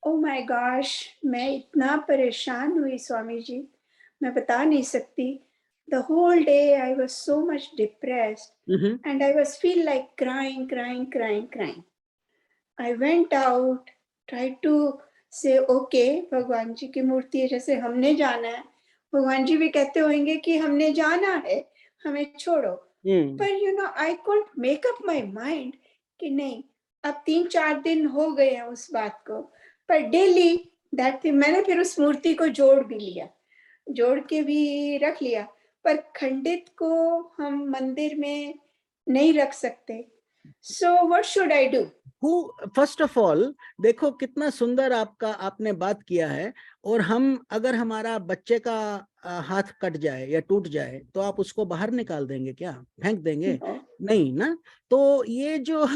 ओ माय गॉश, मैं इतना परेशान हुई स्वामी जी, मैं बता नहीं सकती। The whole day I was so much depressed and I was feel like crying. I went out, tried to say okay, भगवान जी की मूर्ति है, जैसे हमने जाना है, भगवान जी भी कहते होंगे कि हमने जाना है, हमें छोड़ो। पर you know, I couldn't make up my mind कि नहीं, अब 3-4 दिन हो गए हैं उस बात को, पर डेली दैट थिंग, मैंने फिर उस मूर्ति को जोड़ भी लिया, जोड़ के भी रख लिया, पर खंडित को हम मंदिर में नहीं रख सकते। So what should I do? First of all देखो कितना सुंदर आपने बात किया है। और हम अगर हमारा बच्चे का हाथ कट जाए या टूट जाए तो आप उसको बाहर निकाल देंगे क्या, फेंक देंगे? No. नहीं ना। तो ये जो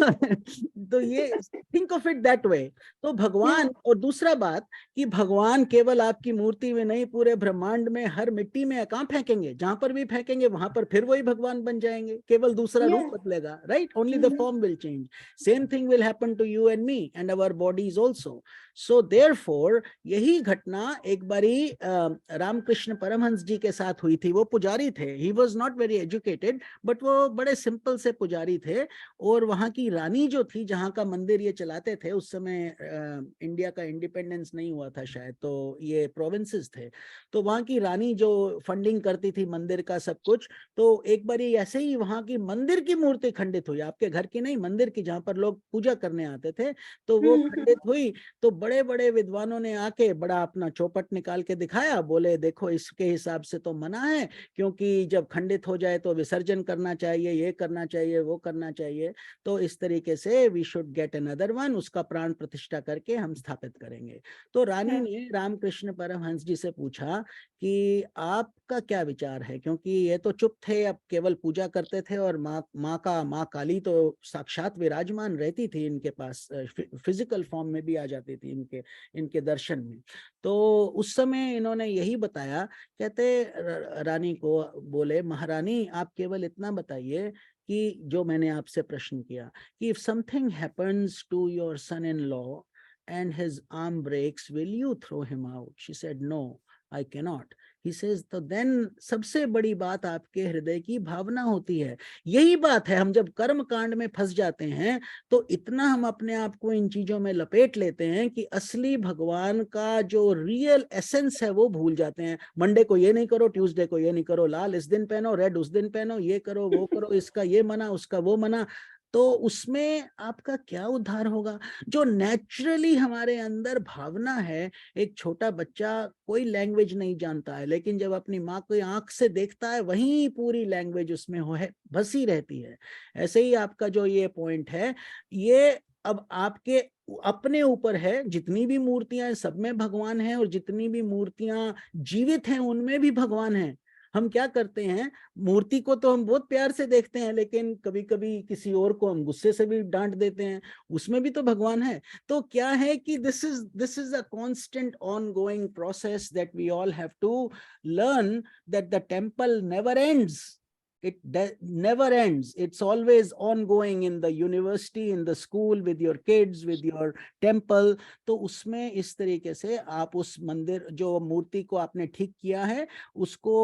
तो ये think of it that way. तो भगवान, और दूसरा बात कि भगवान केवल आपकी मूर्ति में नहीं, पूरे ब्रह्मांड में हर मिट्टी में कहाँ फेंकेंगे, जहां पर भी फेंकेंगे वहां पर फिर वही भगवान बन जाएंगे, केवल दूसरा रूप बदलेगा, right? Only the form will change. Same thing will happen to you and me and our bodies also. So therefore यही घटना एक बारी रामकृष्ण परमहंस जी के साथ हुई थी। वो पुजारी थे, he was not very educated, but वो बड़े सिंपल से पुजारी थे। और वहाँ की रानी जो थी, जहाँ का मंदिर ये चलाते थे, उस समय इंडिया का इंडिपेंडेंस नहीं हुआ था शायद, तो ये प्रोविंसेस थे। तो वहाँ की रानी जो फंडिंग करती थी मंदिर का सब कुछ, तो एक बारी ऐसे ही वहाँ की मंदिर की मूर्ति खंडित हुई, आपके घर की नहीं, मंदिर की, जहाँ पर लोग पूजा करने आते थे, तो वो खंडित हुई। तो बड़े बड़े विद्वानों ने आके बड़ा अपना चौपट निकाल के दिखाया, बोले देखो इसके हिसाब से तो मना है, क्योंकि जब खंडित हो जाए तो विसर्जन करना चाहिए, ये करना चाहिए, वो करना चाहिए। तो इस तरीके से we should get another one, उसका प्राण प्रतिष्ठा करके हम स्थापित करेंगे। तो रानी ने रामकृष्ण परमहंस जी से पूछा कि आपका क्या विचार है, क्योंकि ये तो चुप थे, अब केवल पूजा करते थे, और माँ काली तो साक्षात विराजमान रहती थी इनके पास, फिजिकल फॉर्म में भी आ जाती थी इनके दर्शन में। तो उस समय इन्होंने यही बताया, कहते रानी को बोले, महारानी आप केवल इतना बताइए कि जो मैंने आपसे प्रश्न किया कि if something happens to your son in law and his arm breaks, will you throw him out? She said, no, I cannot. He says, तो then सबसे बड़ी बात आपके हृदय की भावना होती है। यही बात है, हम जब कर्म कांड में फंस जाते हैं तो इतना हम अपने आप को इन चीजों में लपेट लेते हैं कि असली भगवान का जो रियल एसेंस है वो भूल जाते हैं। मंडे को ये नहीं करो, ट्यूसडे को ये नहीं करो, लाल इस दिन पहनो, रेड उस दिन पहनो, ये करो वो करो, इसका ये मना, उसका वो मना। तो उसमें आपका क्या उद्धार होगा? जो नेचुरली हमारे अंदर भावना है, एक छोटा बच्चा कोई लैंग्वेज नहीं जानता है, लेकिन जब अपनी माँ को आंख से देखता है, वहीं पूरी लैंग्वेज उसमें बसी रहती है। ऐसे ही आपका जो ये पॉइंट है, ये अब आपके अपने ऊपर है। जितनी भी मूर्तियां हैं सब में भगवान है, और जितनी भी मूर्तियां जीवित हैं उनमें भी भगवान है। हम क्या करते हैं, मूर्ति को तो हम बहुत प्यार से देखते हैं, लेकिन कभी कभी किसी और को हम गुस्से से भी डांट देते हैं, उसमें भी तो भगवान है। तो क्या है कि this is a constant ongoing process that we all have to learn, that the temple never ends, it never ends, it's always ongoing in the university, in the school, with your kids, with your temple। तो उसमें इस तरीके से आप उस मंदिर, जो मूर्ति को आपने ठीक किया है, उसको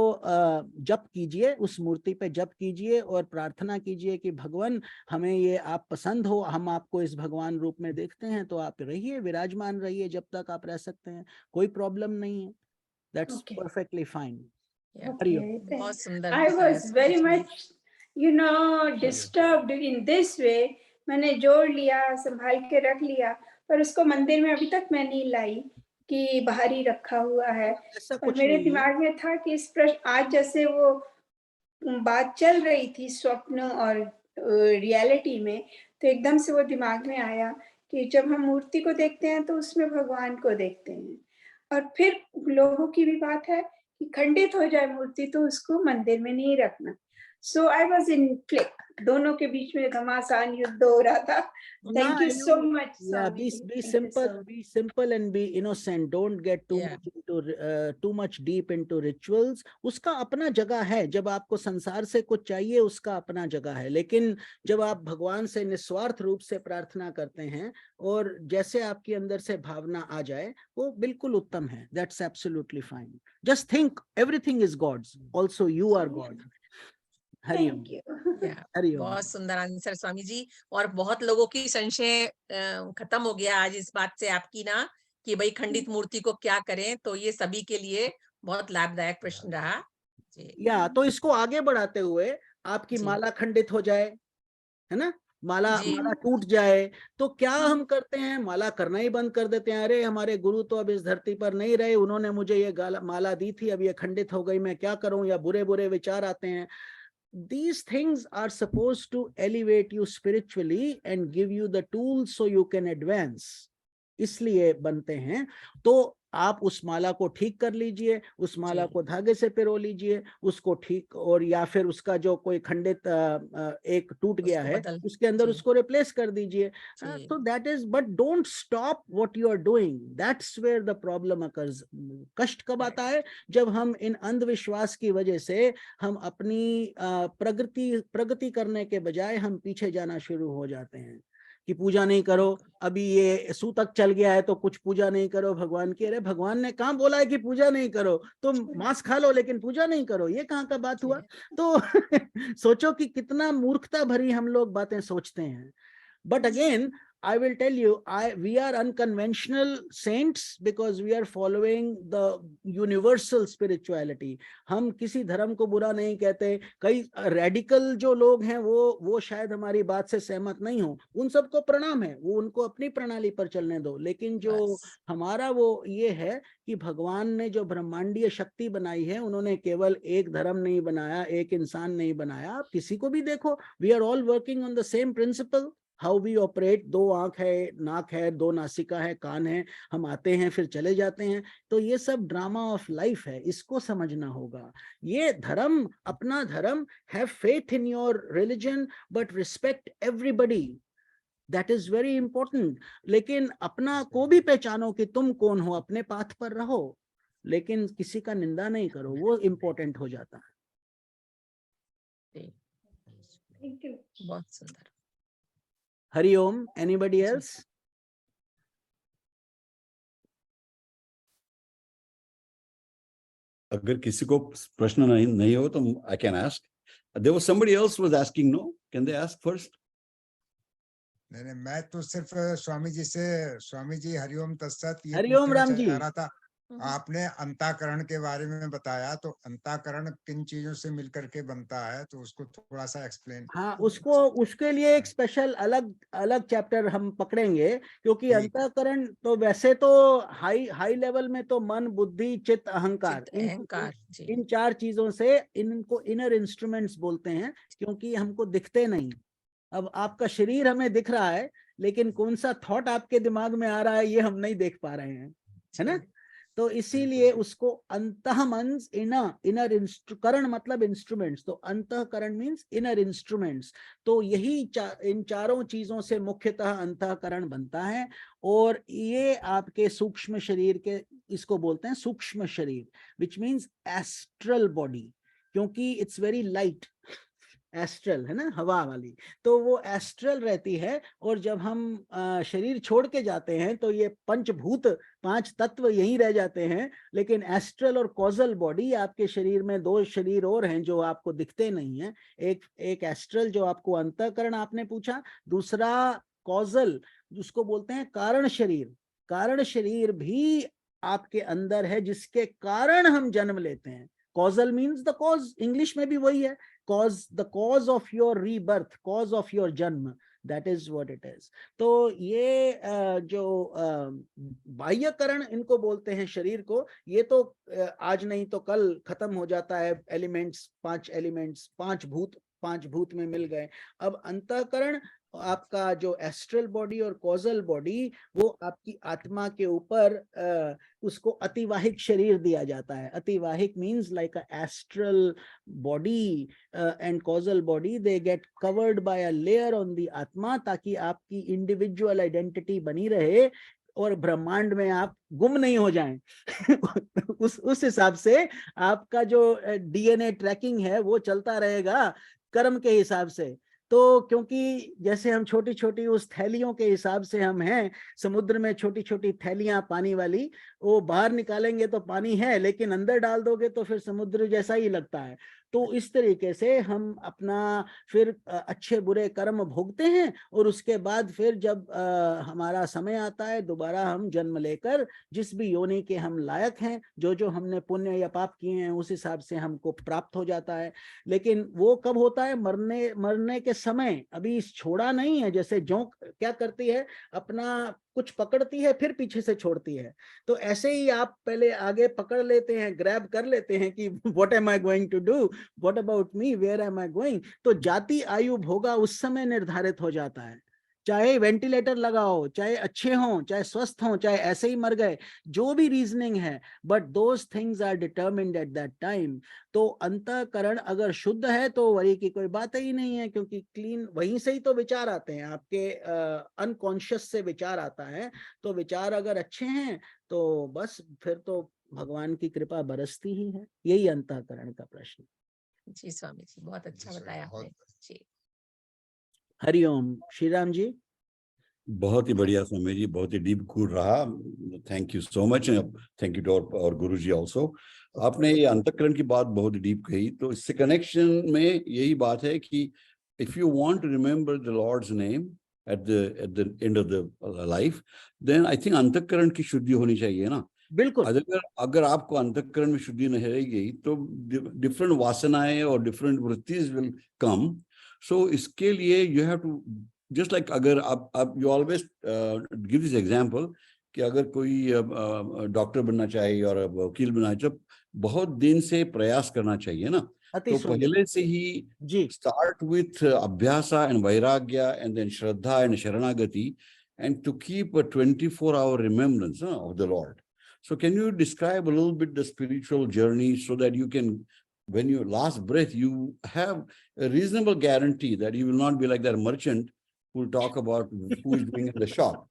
जप कीजिए, उस मूर्ति पे जप कीजिए और प्रार्थना कीजिए कि भगवान हमें ये आप पसंद हो, हम आपको इस भगवान रूप में देखते हैं, तो आप रहिए, विराजमान रहिए जब तक आप रह सकते हैं, कोई प्रॉब्लम नहीं है, दैट्स परफेक्टली फाइन। बहुत सुंदर I was very much, you know, disturbed in this way। मैंने जोड़ लिया, संभाल के रख लिया, पर उसको मंदिर में अभी तक मैं नहीं लाई कि बाहर ही रखा हुआ है। और मेरे दिमाग में था कि इस प्रश्न, आज जैसे वो बात चल रही थी स्वप्न और रियलिटी में, तो एकदम से वो दिमाग में आया कि जब हम मूर्ति को देखते हैं तो उसमें भगवान को देखते हैं। और फिर लोगों की भी बात है कि खंडित हो जाए मूर्ति तो उसको मंदिर में नहीं रखना। So I was in click. दोनों के बीच में घमासान युद्ध हो रहा था. Thank you so much, Yeah, Swami. be simple, be simple and be innocent. Don't get too Yeah. much into too much deep into rituals. उसका अपना जगह है. जब आपको संसार से कुछ चाहिए, उसका अपना जगह है. लेकिन जब आप भगवान से निस्वार्थ रूप से प्रार्थना करते हैं और जैसे आपके अंदर से भावना आ जाए, वो बिल्कुल उत्तम है. That's absolutely fine. Just think everything is God's. Also you are God. Hari Om. Thank you. Yeah. Hari ओम. बहुत सुंदर आंसर स्वामी जी. और बहुत लोगों की संशय खत्म हो गया आज इस बात से आपकी ना, कि भाई खंडित मूर्ति को क्या करें. तो ये सभी के लिए बहुत लाभदायक प्रश्न रहा जी. या तो इसको आगे बढ़ाते हुए आपकी जी. माला खंडित हो जाए, है ना, माला जी. माला टूट जाए, तो क्या हम करते हैं? माला करना ही बंद कर देते हैं. अरे हमारे गुरु तो अब इस धरती पर नहीं रहे, उन्होंने मुझे ये माला दी थी, अब ये खंडित हो गई, मैं क्या करूं? या बुरे बुरे विचार आते हैं. These things are supposed to elevate you spiritually and give you the tools so you can advance. इसलिए बनते हैं. तो आप उस माला को ठीक कर लीजिए, उस माला को धागे से पिरो लीजिए, उसको ठीक, और या फिर उसका जो कोई खंडित एक टूट गया है, उसके अंदर उसको रिप्लेस कर दीजिए. तो that is, but don't stop what you are doing. That's where the problem occurs. कष्ट कब आता है? जब हम इन अंधविश्वास की वजह से हम अपनी प्रगति करने के बजाय हम पीछे जाना शुरू हो जाते हैं कि पूजा नहीं करो, अभी ये सूतक चल गया है तो कुछ पूजा नहीं करो भगवान की. अरे भगवान ने कहाँ बोला है कि पूजा नहीं करो? तुम मांस खा लो लेकिन पूजा नहीं करो, ये कहाँ का बात हुआ? तो सोचो कि कितना मूर्खता भरी हम लोग बातें सोचते हैं. But again, I will tell you, we are unconventional saints because we are following the universal spirituality. हम किसी धर्म को बुरा नहीं कहते. कई radical जो लोग हैं वो शायद हमारी बात से सहमत नहीं हो, उन सबको प्रणाम है, वो उनको अपनी प्रणाली पर चलने दो. लेकिन जो हमारा वो ये है कि भगवान ने जो ब्रह्मांडीय शक्ति बनाई है, उन्होंने केवल एक धर्म नहीं बनाया, एक इंसान नहीं बनाया. आप किसी को भी देखो, we are all working on the same principle. How we operate. 2 आंख है, नाक है, 2 नासिका है, कान है, हम आते हैं फिर चले जाते हैं. तो ये सब ड्रामा ऑफ लाइफ है, इसको समझना होगा. ये धर्म, अपना धर्म, have faith in your religion but respect everybody. That is very important. लेकिन अपना को भी पहचानो कि तुम कौन हो, अपने पाथ पर रहो, लेकिन किसी का निंदा नहीं करो, वो इंपॉर्टेंट हो जाता है. बहुत सुंदर. हरि ओम. Anybody else? अगर किसी को प्रश्न नहीं हो तो I can ask. There was somebody else was asking. No, can they ask first? नहीं, मैं तो सिर्फ स्वामी जी हरिओम तत्सत ये हरिओम राम जी. पूछना चाह रहा था. आपने अंतःकरण के बारे में बताया, तो अंतःकरण किन चीजों से मिलकर के बनता है, तो उसको थोड़ा सा एक्सप्लेन. हाँ, उसके लिए एक स्पेशल अलग चैप्टर हम पकड़ेंगे, क्योंकि अंतःकरण तो वैसे तो हाई लेवल में तो मन, बुद्धि, चित्त, अहंकार, इन 4 चीजों से, इनको इनर इंस्ट्रूमेंट्स बोलते हैं, क्योंकि हमको दिखते नहीं. अब आपका शरीर हमें दिख रहा है, लेकिन कौन सा थॉट आपके दिमाग में आ रहा है ये हम नहीं देख पा रहे हैं, है ना. तो इसीलिए उसको अंतःमन, इनर करण मतलब इंस्ट्रूमेंट्स. तो अंतःकरण मींस इनर इंस्ट्रूमेंट्स. तो यही इन 4 चीजों से मुख्यतः अंतःकरण बनता है. और ये आपके सूक्ष्म शरीर के, इसको बोलते हैं सूक्ष्म शरीर, विच मीन्स एस्ट्रल बॉडी, क्योंकि इट्स वेरी लाइट. एस्ट्रल है ना, हवा वाली. तो वो एस्ट्रल रहती है. और जब हम शरीर छोड़ के जाते हैं तो ये पंचभूत, 5 तत्व यहीं रह जाते हैं. लेकिन एस्ट्रल और कॉजल बॉडी, आपके शरीर में 2 शरीर और हैं जो आपको दिखते नहीं है. एक एस्ट्रल जो आपको अंतःकरण आपने पूछा, दूसरा कॉजल जिसको बोलते हैं कारण शरीर. कारण शरीर भी आपके अंदर है, जिसके कारण हम जन्म लेते हैं. Causal means the cause, English में भी वही है. cause, the cause of your rebirth, cause of your जन्म, that is what it is. तो ये जो बाह्यकरण इनको बोलते हैं शरीर को, ये तो आज नहीं तो कल खत्म हो जाता है. एलिमेंट्स, 5 एलिमेंट्स, 5 भूत में मिल गए. अब अंतःकरण आपका जो एस्ट्रल बॉडी और कॉजल बॉडी, वो आपकी आत्मा के ऊपर उसको अतिवाहिक शरीर दिया जाता है। अतिवाहिक means like a astral body and causal body, they get covered by a layer on the atma, ताकि आपकी इंडिविजुअल आइडेंटिटी बनी रहे और ब्रह्मांड में आप गुम नहीं हो जाएं। उस हिसाब से आपका जो डीएनए ट्रैकिंग है वो चलता रहेगा कर्म के हिसाब से। तो क्योंकि जैसे हम छोटी छोटी उस थैलियों के हिसाब से हम हैं, समुद्र में छोटी छोटी थैलियां पानी वाली, वो बाहर निकालेंगे तो पानी है, लेकिन अंदर डाल दोगे तो फिर समुद्र जैसा ही लगता है। तो इस तरीके से हम अपना फिर अच्छे बुरे कर्म भोगते हैं, और उसके बाद फिर जब हमारा समय आता है दोबारा हम जन्म लेकर जिस भी योनि के हम लायक हैं, जो जो हमने पुण्य या पाप किए हैं उस हिसाब से हमको प्राप्त हो जाता है। लेकिन वो कब होता है? मरने के समय। अभी छोड़ा नहीं है। जैसे जोंक क्या करती है, अपना कुछ पकड़ती है फिर पीछे से छोड़ती है, तो ऐसे ही आप पहले आगे पकड़ लेते हैं, ग्रैब कर लेते हैं कि what am I going to do, what about me, where am I going. तो जाति आयु भोगा उस समय निर्धारित हो जाता है। चाहे वेंटिलेटर लगाओ, चाहे अच्छे हों, चाहे स्वस्थ हों, चाहे ऐसे ही मर गए, जो भी रीजनिंग है, but those things are determined at that time. तो अंतःकरण अगर शुद्ध है तो वही की कोई बात ही नहीं है, क्योंकि क्लीन, वहीं से ही तो विचार आते हैं, आपके अनकॉन्शियस से विचार आता है। तो विचार अगर अच्छे हैं तो बस फिर तो भगवान की कृपा बरसती ही है। यही अंतःकरण का प्रश्न। जी स्वामी जी, बहुत अच्छा बताया आपने जी। हरिओम। श्री राम जी। बहुत ही बढ़िया स्वामी जी, बहुत ही डीप कूल रहा। Thank you so much. Thank you too और गुरु जी ऑल्सो। आपने ये अंतःकरण की बात बहुत डीप कही, तो इससे कनेक्शन में यही बात है कि if you want to remember the Lord's name at the end of the life, then I think अंतःकरण की शुद्धि होनी चाहिए ना। बिल्कुल। अगर आपको अंतःकरण में शुद्धि नहीं रहेगी तो डिफरेंट वासनाएं और डिफरेंट वृत्तिज विल कम। सो इसके लिए you have to just like, अगर आप you always give this example कि अगर कोई डॉक्टर बनना चाहिए और वकील बनना चाहिए, जब बहुत दिन से प्रयास करना चाहिए ना, तो पहले से ही जी। स्टार्ट विथ अभ्यासा एंड वैराग्य एंड देन श्रद्धा एंड शरणागति, and to keep a 24-hour remembrance of the Lord. So can you describe a little bit the spiritual journey so that you can, when you last breath, you have a reasonable guarantee that you will not be like that merchant who will talk about who is doing in the shop.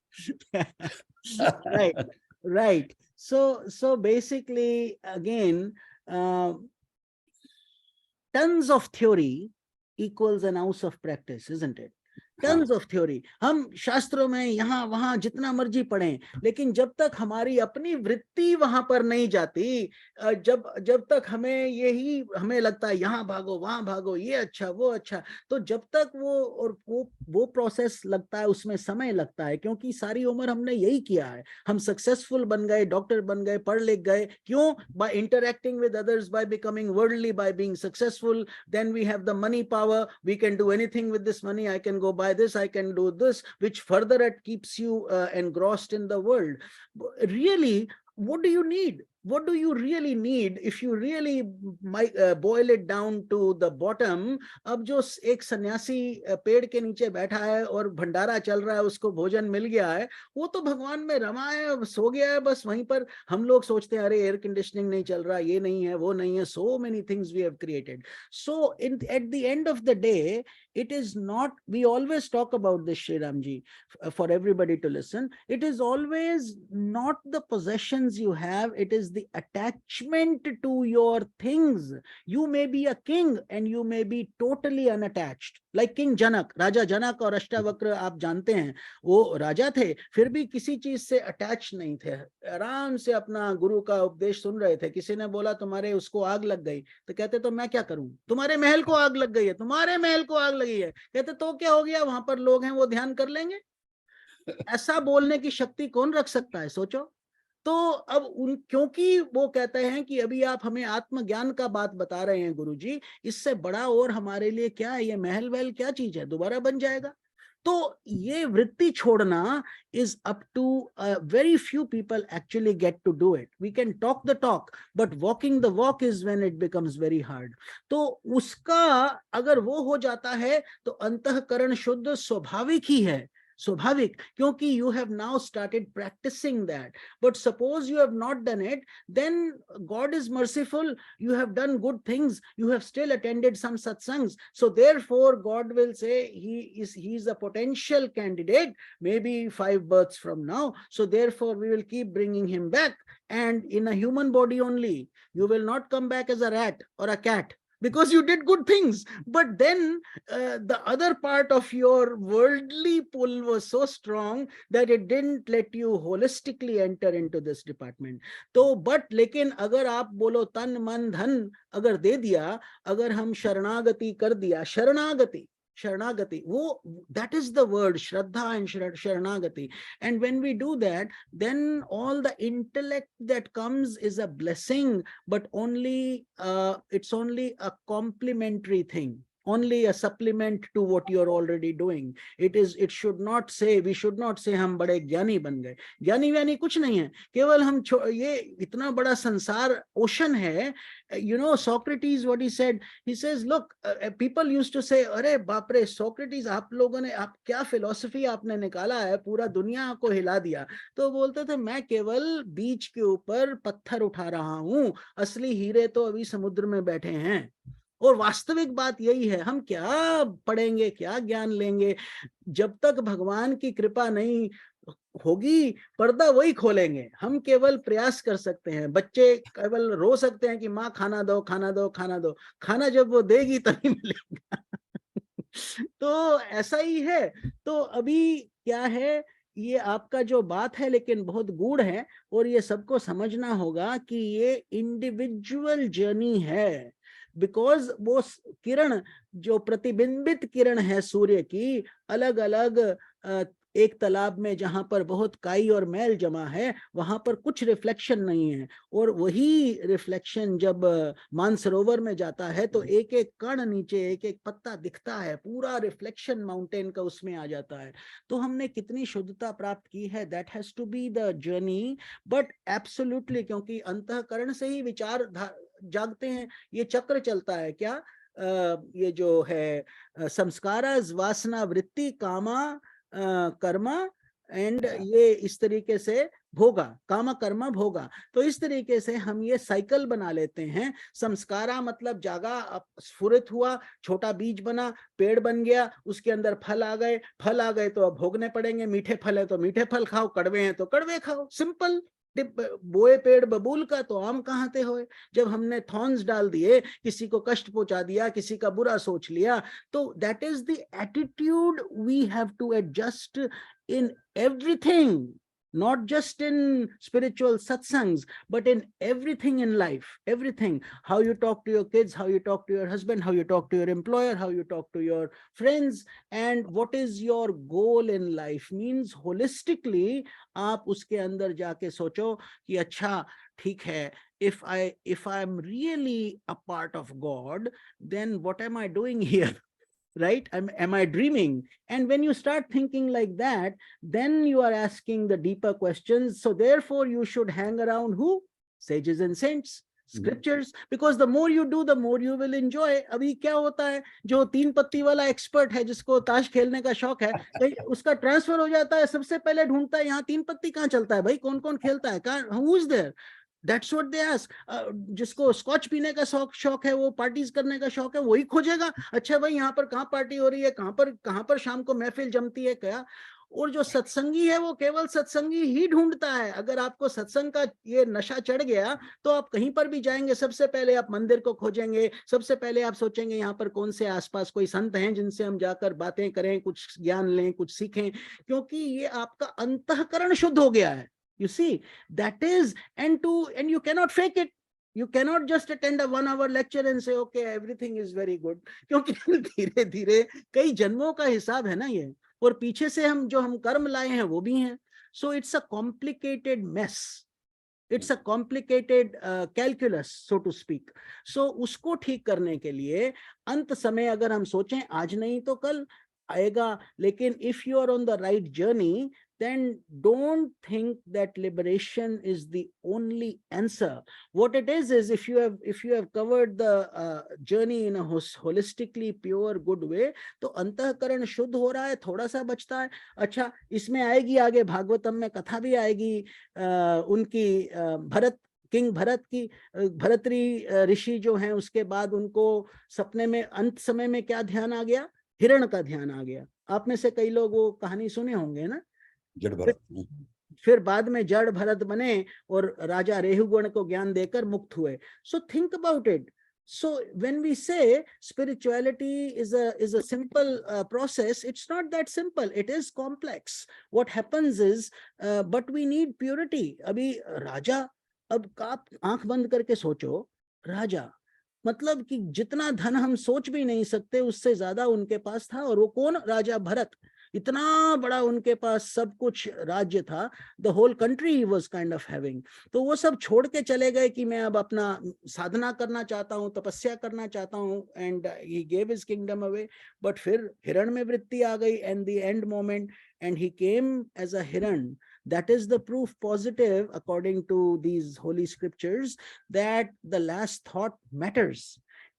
Right. So basically, again, tons of theory equals an ounce of practice, isn't it? Tons of theory हम शास्त्रों में यहाँ वहां जितना मर्जी पढ़ें, लेकिन जब तक हमारी अपनी वृत्ति वहां पर नहीं जाती, जब तक हमें लगता है यहाँ भागो वहां भागो, ये अच्छा वो अच्छा, तो जब तक वो प्रोसेस लगता है, उसमें समय लगता है। क्योंकि सारी उम्र हमने यही किया है, हम सक्सेसफुल बन गए, डॉक्टर बन गए, पढ़ लिख गए, क्यों? By interacting with others, by becoming worldly, by being successful, then we have the money power, we can do anything with this money, I can go buy this, I can do this, which further it keeps you engrossed in the world. Really, what do you need? What do you really need? If you really boil it down to the bottom, अब जो एक सन्यासी पेड़ के नीचे बैठा है और भंडारा चल रहा है, उसको भोजन मिल गया है, वो तो भगवान में रमा है, सो गया है बस वहीं पर। हम लोग सोचते हैं अरे एयर कंडीशनिंग नहीं चल रहा, ये नहीं है, वो नहीं है, so many things we have created. So at the end of the day, it is not, we always talk about this, Shri Ramji, for everybody to listen. It is always not the possessions you have, it is the attachment to your things. You may be a king and you may be totally unattached. Like King Janak, Raja Janak और अष्टावक्र आप जानते हैं, वो राजा थे, फिर भी किसी चीज से अटैच नहीं थे, आराम से अपना गुरु का उपदेश सुन रहे थे। किसी ने बोला तुम्हारे उसको आग लग गई, तो कहते तो मैं क्या करूं, तुम्हारे महल को आग लग गई है, तुम्हारे महल को आग लगी है, कहते तो क्या हो गया, वहां पर लोग हैं वो ध्यान कर लेंगे। ऐसा बोलने की शक्ति कौन रख सकता है, सोचो। तो अब क्योंकि वो कहते हैं कि अभी आप हमें आत्मज्ञान का बात बता रहे हैं गुरुजी, इससे बड़ा और हमारे लिए क्या है, ये महल वहल क्या चीज है, दोबारा बन जाएगा। तो ये वृत्ति छोड़ना is up to very few people actually get to do it. We can talk the talk, but walking the walk is when it becomes very hard. तो उसका अगर वो हो जाता है तो अंतःकरण शुद्ध स्वाभाविक ही है, स्वाभाविक, क्योंकि you have now started practicing that. But suppose you have not done it, then God is merciful. You have done good things. You have still attended some satsangs. So therefore, God will say he's a potential candidate, maybe 5 births from now. So therefore, we will keep bringing him back, and in a human body only. You will not come back as a rat or a cat, because you did good things. But then the other part of your worldly pull was so strong that it didn't let you holistically enter into this department. तो but लेकिन अगर आप बोलो तन मन धन अगर दे दिया, अगर हम शरणागति कर दिया, शरणागति, वो, that is the word, Shraddha and Sharanagati. And when we do that, then all the intellect that comes is a blessing, but only it's only a complementary thing, only a supplement to what you're already doing. It should not say, we should not say हम बड़े ज्ञानी बन गए. ज्ञानी व्यानी कुछ नहीं है, केवल हम ये इतना बड़ा संसार ओशन है. You know, Socrates, what he said, he says, look, people used to say, अरे बाप रे Socrates, आप लोगों ने, आप क्या फिलॉसफी आपने निकाला है, पूरा दुनिया को हिला दिया. तो बोलते थे मैं केवल बीच के ऊपर पत्थर उठा रहा हूँ, असली हीरे तो अभी समुद्र में बैठे हैं. और वास्तविक बात यही है, हम क्या पढ़ेंगे, क्या ज्ञान लेंगे, जब तक भगवान की कृपा नहीं होगी पर्दा वही खोलेंगे. हम केवल प्रयास कर सकते हैं. बच्चे केवल रो सकते हैं कि माँ खाना दो, खाना दो, खाना दो. खाना जब वो देगी तभी मिलेगा. तो ऐसा ही है. तो अभी क्या है, ये आपका जो बात है लेकिन बहुत गूढ़ है, और ये सबको समझना होगा कि ये इंडिविजुअल जर्नी है. बिकॉज वो किरण, जो प्रतिबिंबित किरण है सूर्य की, अलग अलग एक तालाब में जहां पर बहुत काई और मैल जमा है, वहां पर कुछ रिफ्लेक्शन नहीं है. और वही रिफ्लेक्शन जब मानसरोवर में जाता है तो एक एक कण नीचे, एक एक पत्ता दिखता है, पूरा रिफ्लेक्शन माउंटेन का उसमें आ जाता है. तो हमने कितनी शुद्धता प्राप्त की है, that has to be the journey. But absolutely, क्योंकि अंतःकरण से ही विचार जागते हैं. ये चक्र चलता है क्या, ये जो है संस्कारस, वासना, वृत्ति, कामा, कर्मा, एंड ये इस तरीके से भोगा, कामा कर्मा भोगा. तो इस तरीके से हम ये साइकिल बना लेते हैं. संस्कारा मतलब जागा, स्फुरित हुआ, छोटा बीज बना, पेड़ बन गया, उसके अंदर फल आ गए तो अब भोगने पड़ेंगे. मीठे फल है तो मीठे फल खाओ, कड़वे हैं तो कड़वे खाओ. सिंपल. बोए पेड़ बबूल का तो आम कहाँ थे होए. जब हमने थॉर्न्स डाल दिए, किसी को कष्ट पहुंचा दिया, किसी का बुरा सोच लिया, तो that is the attitude we have to adjust in everything, not just in spiritual satsangs, but in everything in life. Everything, how you talk to your kids, how you talk to your husband, how you talk to your employer, how you talk to your friends, and what is your goal in life, means holistically आप उसके अंदर जाके सोचो कि अच्छा ठीक है, if I am really a part of God, then what am I doing here? Right? Am I dreaming? And when you start thinking like that, then you are asking the deeper questions. So therefore you should hang around who? Sages and saints, scriptures, because the more you do, the more you will enjoy. अभी क्या होता है, जो 3 पत्ती वाला expert है, जिसको ताश खेलने का शौक है, उसका ट्रांसफर हो जाता है, सबसे पहले ढूंढता है यहाँ 3 पत्ती कहाँ चलता है भाई, कौन कौन खेलता है, कहाँ, who is there? That's what they ask. जिसको स्कॉच पीने का शौक है, वो पार्टीज करने का शौक है, वही खोजेगा. अच्छा भाई यहाँ पर कहाँ पार्टी हो रही है, कहाँ पर शाम को महफिल जमती है क्या. और जो सत्संगी है वो केवल सत्संगी ही ढूंढता है. अगर आपको सत्संग का ये नशा चढ़ गया तो आप कहीं पर भी जाएंगे, सबसे पहले आप मंदिर को खोजेंगे, सबसे पहले आप सोचेंगे यहाँ पर कौन से आसपास कोई संत हैं जिनसे हम जाकर बातें करें, कुछ ज्ञान लें, कुछ सीखें, क्योंकि ये आपका अंतःकरण शुद्ध हो गया है. You see, that is, and you cannot fake it. You cannot just attend a 1-hour lecture and say, okay, everything is very good. क्योंकि धीरे धीरे कई जन्मों का हिसाब है ना ये, और पीछे से हम कर्म लाए हैं वो भी हैं. So it's a complicated mess. It's a complicated calculus, so to speak. So उसको ठीक करने के लिए अंत समय अगर हम सोचें आज नहीं तो कल, आएगा, लेकिन if you are on the right journey, then don't think that liberation is the only answer. What it is if you have covered the journey in a holistically pure good way, तो अंतःकरण शुद्ध हो रहा है, थोड़ा सा बचता है। अच्छा, इसमें आएगी आगे भागवतम में कथा भी आएगी उनकी भरत किंग भरत की, भरतरी ऋषि जो हैं, उसके बाद उनको सपने में अंत समय में क्या ध्यान आ गया? हिरण का ध्यान आ गया। आप में से कई लोग वो कहानी सुने होंगे ना, जड़ भरत। फिर बाद में जड़ भरत बने और राजा रेहुगण को ज्ञान देकर मुक्त हुए। So think about it. So when we say spirituality is a simple process, it's not that simple. It is complex. What happens is, but we need purity. अभी राजा, अब आप आंख बंद करके सोचो, राजा मतलब कि जितना धन हम सोच भी नहीं सकते उससे ज्यादा उनके पास था। और वो कौन? राजा भरत। इतना बड़ा उनके पास सब कुछ राज्य था, द होल कंट्री ही वाज काइंड ऑफ हैविंग। तो वो सब छोड़ के चले गए कि मैं अब अपना साधना करना चाहता हूँ, तपस्या करना चाहता हूँ, and he gave his kingdom away. But फिर हिरण में वृत्ति आ गई and the end moment, and he came as a हिरण. That is the proof positive, according to these holy scriptures, that the last thought matters.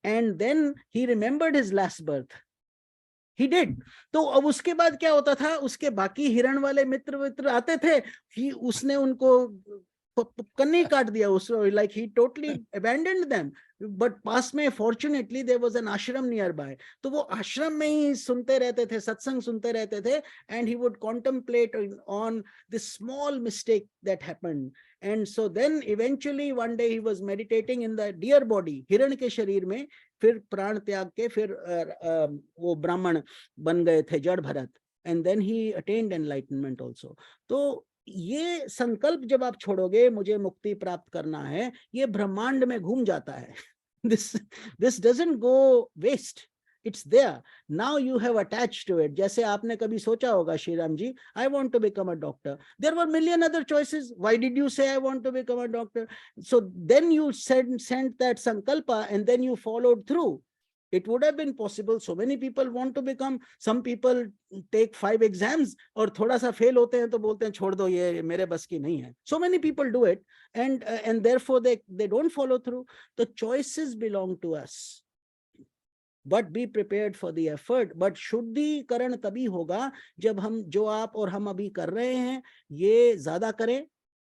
And then he remembered his last birth. He did. तो अब उसके बाद क्या होता था? उसके बाकी हिरण वाले मित्र आते थे, उसने उनको कन्नी काट दिया, उसको, like he totally abandoned them. But पास में fortunately there was an ashram nearby. तो वो आश्रम में ही सुनते रहते थे, सत्संग सुनते रहते थे, and he would contemplate on this small mistake that happened. And so then eventually one day he was meditating in the deer body, हिरण के शरीर में, फिर प्राण त्याग के फिर वो ब्राह्मण बन गए थे, जड़ Bharat, and then he attained enlightenment also. तो ये संकल्प जब आप छोड़ोगे, मुझे मुक्ति प्राप्त करना है, ये ब्रह्मांड में घूम जाता है. This doesn't go waste. It's there. Now you have attached to it. जैसे आपने कभी सोचा होगा, Shriram ji, I want to become a doctor. There were million other choices. Why did you say I want to become a doctor? So then you sent that sankalpa and then you followed through. It would have been possible. So many people want to become, some people take 5 exams और थोड़ा सा fail होते हैं तो बोलते हैं छोड़ दो, ये मेरे बस की नहीं है. So many people do it, and therefore they don't follow through. The choices belong to us, but be prepared for the effort. But शुद्धिकरण तभी होगा जब हम, जो आप और हम अभी कर रहे हैं, ये ज्यादा करें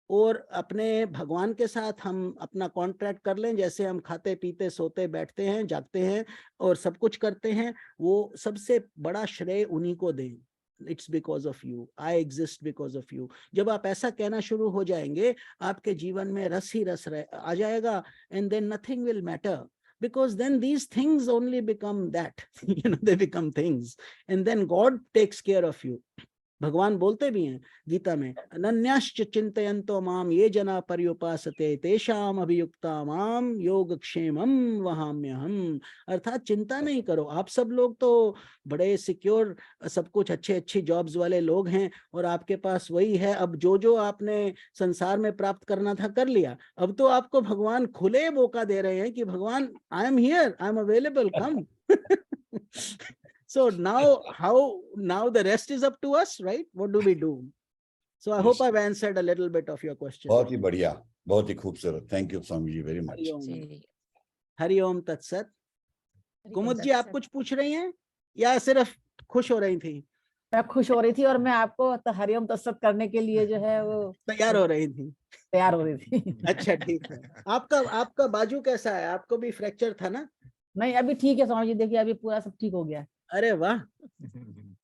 और अपने भगवान के साथ हम अपना कॉन्ट्रैक्ट कर लें. जैसे हम खाते पीते सोते बैठते हैं, जागते हैं और सब कुछ करते हैं, वो सबसे बड़ा श्रेय उन्हीं को दें. It's because of you. I exist because of you. जब आप ऐसा कहना शुरू हो जाएंगे, आपके जीवन में रस ही रस आ जाएगा, and then nothing will matter. Because then these things only become that, they become things, and then God takes care of you. भगवान बोलते भी हैं गीता में, अनन्याश्च चिंतयन्तो माम ये जना पर्युपासते तेषाम अभियुक्ता माम योगक्षेमम वहाम्यहम. अर्थात चिंता नहीं करो. आप सब लोग तो बड़े सिक्योर, सब कुछ अच्छी जॉब्स वाले लोग हैं और आपके पास वही है. अब जो आपने संसार में प्राप्त करना था कर लिया. अब तो आपको भगवान खुले मौका दे रहे हैं कि भगवान, I am here, I am available, come. So now the rest is up to us, right? What do we do? So I hope I've answered a little bit of your question. बहुत ही बढ़िया, बहुत ही खूबसूरत. Thank you Swami ji very much. Hari ओम तत्सत. कुमुद जी, आप कुछ पूछ रही हैं या सिर्फ खुश हो रही थी? मैं खुश हो रही थी और मैं आपको हरि ओम तत्सत करने के लिए जो है वो तैयार हो रही थी. अच्छा, ठीक है. आपका बाजू कैसा है? आपको भी फ्रैक्चर था ना? नहीं, अभी ठीक है स्वामी जी. देखिए अभी पूरा सब ठीक हो गया. अरे वाह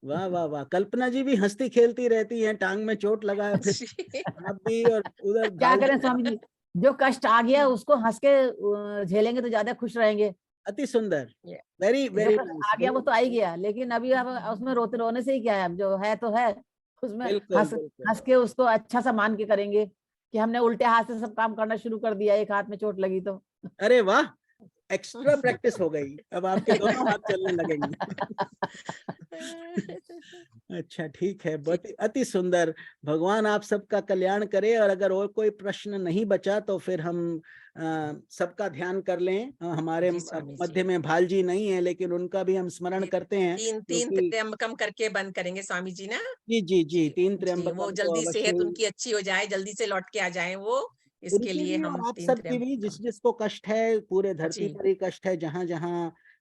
वाह वाह वाह. कल्पना जी भी हंसती खेलती रहती हैं, टांग में चोट लगा है फिर आप भी, और उधर क्या करें स्वामी जी, जो कष्ट आ गया उसको हंस के झेलेंगे तो ज्यादा खुश रहेंगे. अति सुंदर. वेरी वेरी आ गया वो तो आ ही गया, लेकिन अभी अब उसमें रोने से ही क्या है, जो है तो है, उसमें हंस के उसको अच्छा सा मान के करेंगे कि हमने उल्टे हाथ से सब काम करना शुरू कर दिया, एक हाथ में चोट लगी तो. अरे वाह, एक्स्ट्रा प्रैक्टिस हो गई, अब आपके दोनों हाथ चलने लगेंगे. अच्छा, ठीक है, बहुत अति सुंदर. भगवान आप सबका कल्याण करे. और अगर और कोई प्रश्न नहीं बचा तो फिर हम सबका ध्यान कर लें। हमारे जी स्वामी जी। मध्य में भाल जी नहीं है, लेकिन उनका भी हम स्मरण करते हैं। तीन क्योंकि त्र्यंबकम करके बंद करेंगे स्वामी जी ना। जी जी जी, 3 जी, त्र्यंबकम वो तो जल्दी अवश्य सेहत ही। उनकी अच्छी हो जाए, जल्दी से लौट के आ जाएं वो, इसके उनकी लिए भी हम और आप 3 सबकी भी, त्र्यंबकम। जिसको कष्ट है, पूरे धरती जी पर ही कष्ट है, जहाँ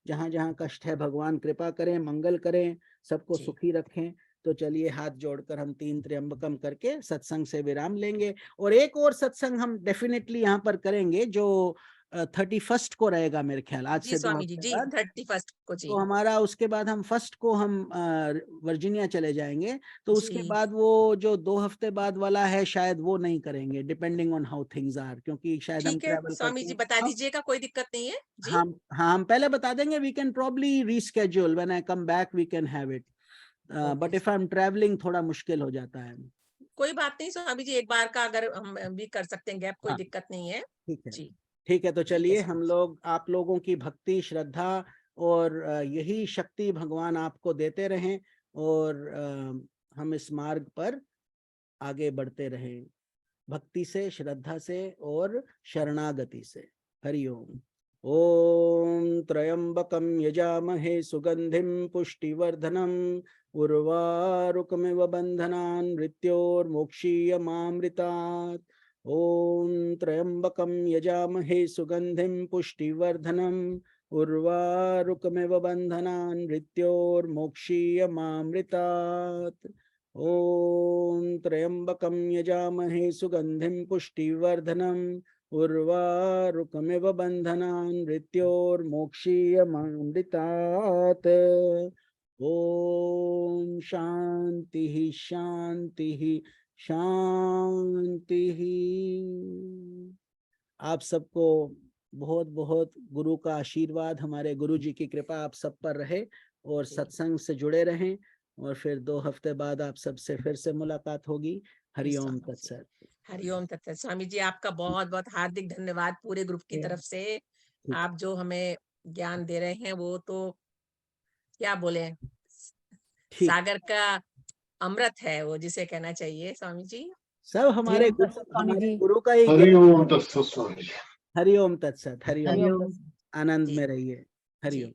जहाँ कष्ट है, भगवान कृपा करें, मंगल करें, सबको जी सुखी रखें। तो चलिए हाथ जोड़कर हम 3 त्र्यंबकम करके सत्संग से विराम लेंगे। और एक और सत्संग हम डेफिनेटली यहाँ पर करेंगे, जो 31 को रहेगा मेरे ख्याल, आज जी से 2 स्वामी जी। हफ्ते जी बाद। 31 को जी। तो हमारा उसके बाद हम 1 को हम वर्जीनिया चले जाएंगे। तो उसके जी बाद वो जो 2 हफ्ते बाद वाला है, शायद वो नहीं करेंगे, depending on how things are, क्योंकि शायद हम ठीक है ट्रैवल स्वामी करते जी, हैं। बता दीजिएगा, कोई दिक्कत नहीं है जी। हम पहले बता देंगे। We can probably reschedule when I come back, we can have it, but if I am travelling थोड़ा मुश्किल हो जाता है। कोई बात नहीं स्वामी जी, एक बार का अगर हम भी कर सकते हैं गैप, कोई हाँ, दिक्कत नहीं है ठीक है। जी। ठीक है, तो ठीक है चलिए स्वामी हम जी। लोग, आप लोगों की भक्ति, श्रद्धा और यही शक्ति भगवान आपको देते रहें, और हम इस मार्ग पर आगे बढ़ते रहें, भक्ति से, श्रद्धा से और शरणागति से। हरि ओम। ओम त्र्यंबकम यजामहे सुगंधिम पुष्टिवर्धनम उर्वारुकमिव बंधनान् मृत्योर्मोक्षीयमामृतात्। ओम त्र्यंबकम यजामहे सुगंधिम पुष्टिवर्धनम उर्वारुकमिव बंधनान् मृत्योर्मोक्षीयमामृतात्। ओम त्र्यंबकम यजामहे सुगंधिम पुष्टिवर्धनम उर्वारुकमिव बंधनान् मृत्योर्मोक्षीयमामृतात्। ओम शांति शांति शांति। आप सबको बहुत बहुत गुरु का आशीर्वाद, हमारे गुरु जी की कृपा आप सब पर रहे, और सत्संग से जुड़े रहें। और फिर 2 हफ्ते बाद आप सबसे फिर से मुलाकात होगी। हरि ओम तत्सत। हरिओम तत्सत। स्वामी जी आपका बहुत बहुत हार्दिक धन्यवाद पूरे ग्रुप की तरफ से। आप जो हमें ज्ञान दे रहे हैं वो तो क्या बोले, सागर का अमृत है वो, जिसे कहना चाहिए स्वामी जी। सब हमारे हरिओम तत्सत स्वामी जी। गुरु का ही हरि ओम तत्सत स्वामी जी। हरि ओम तत्सत। हरि ओम। हरिओम तत्सत। आनंद जी में रहिए। हरि जी। ओम।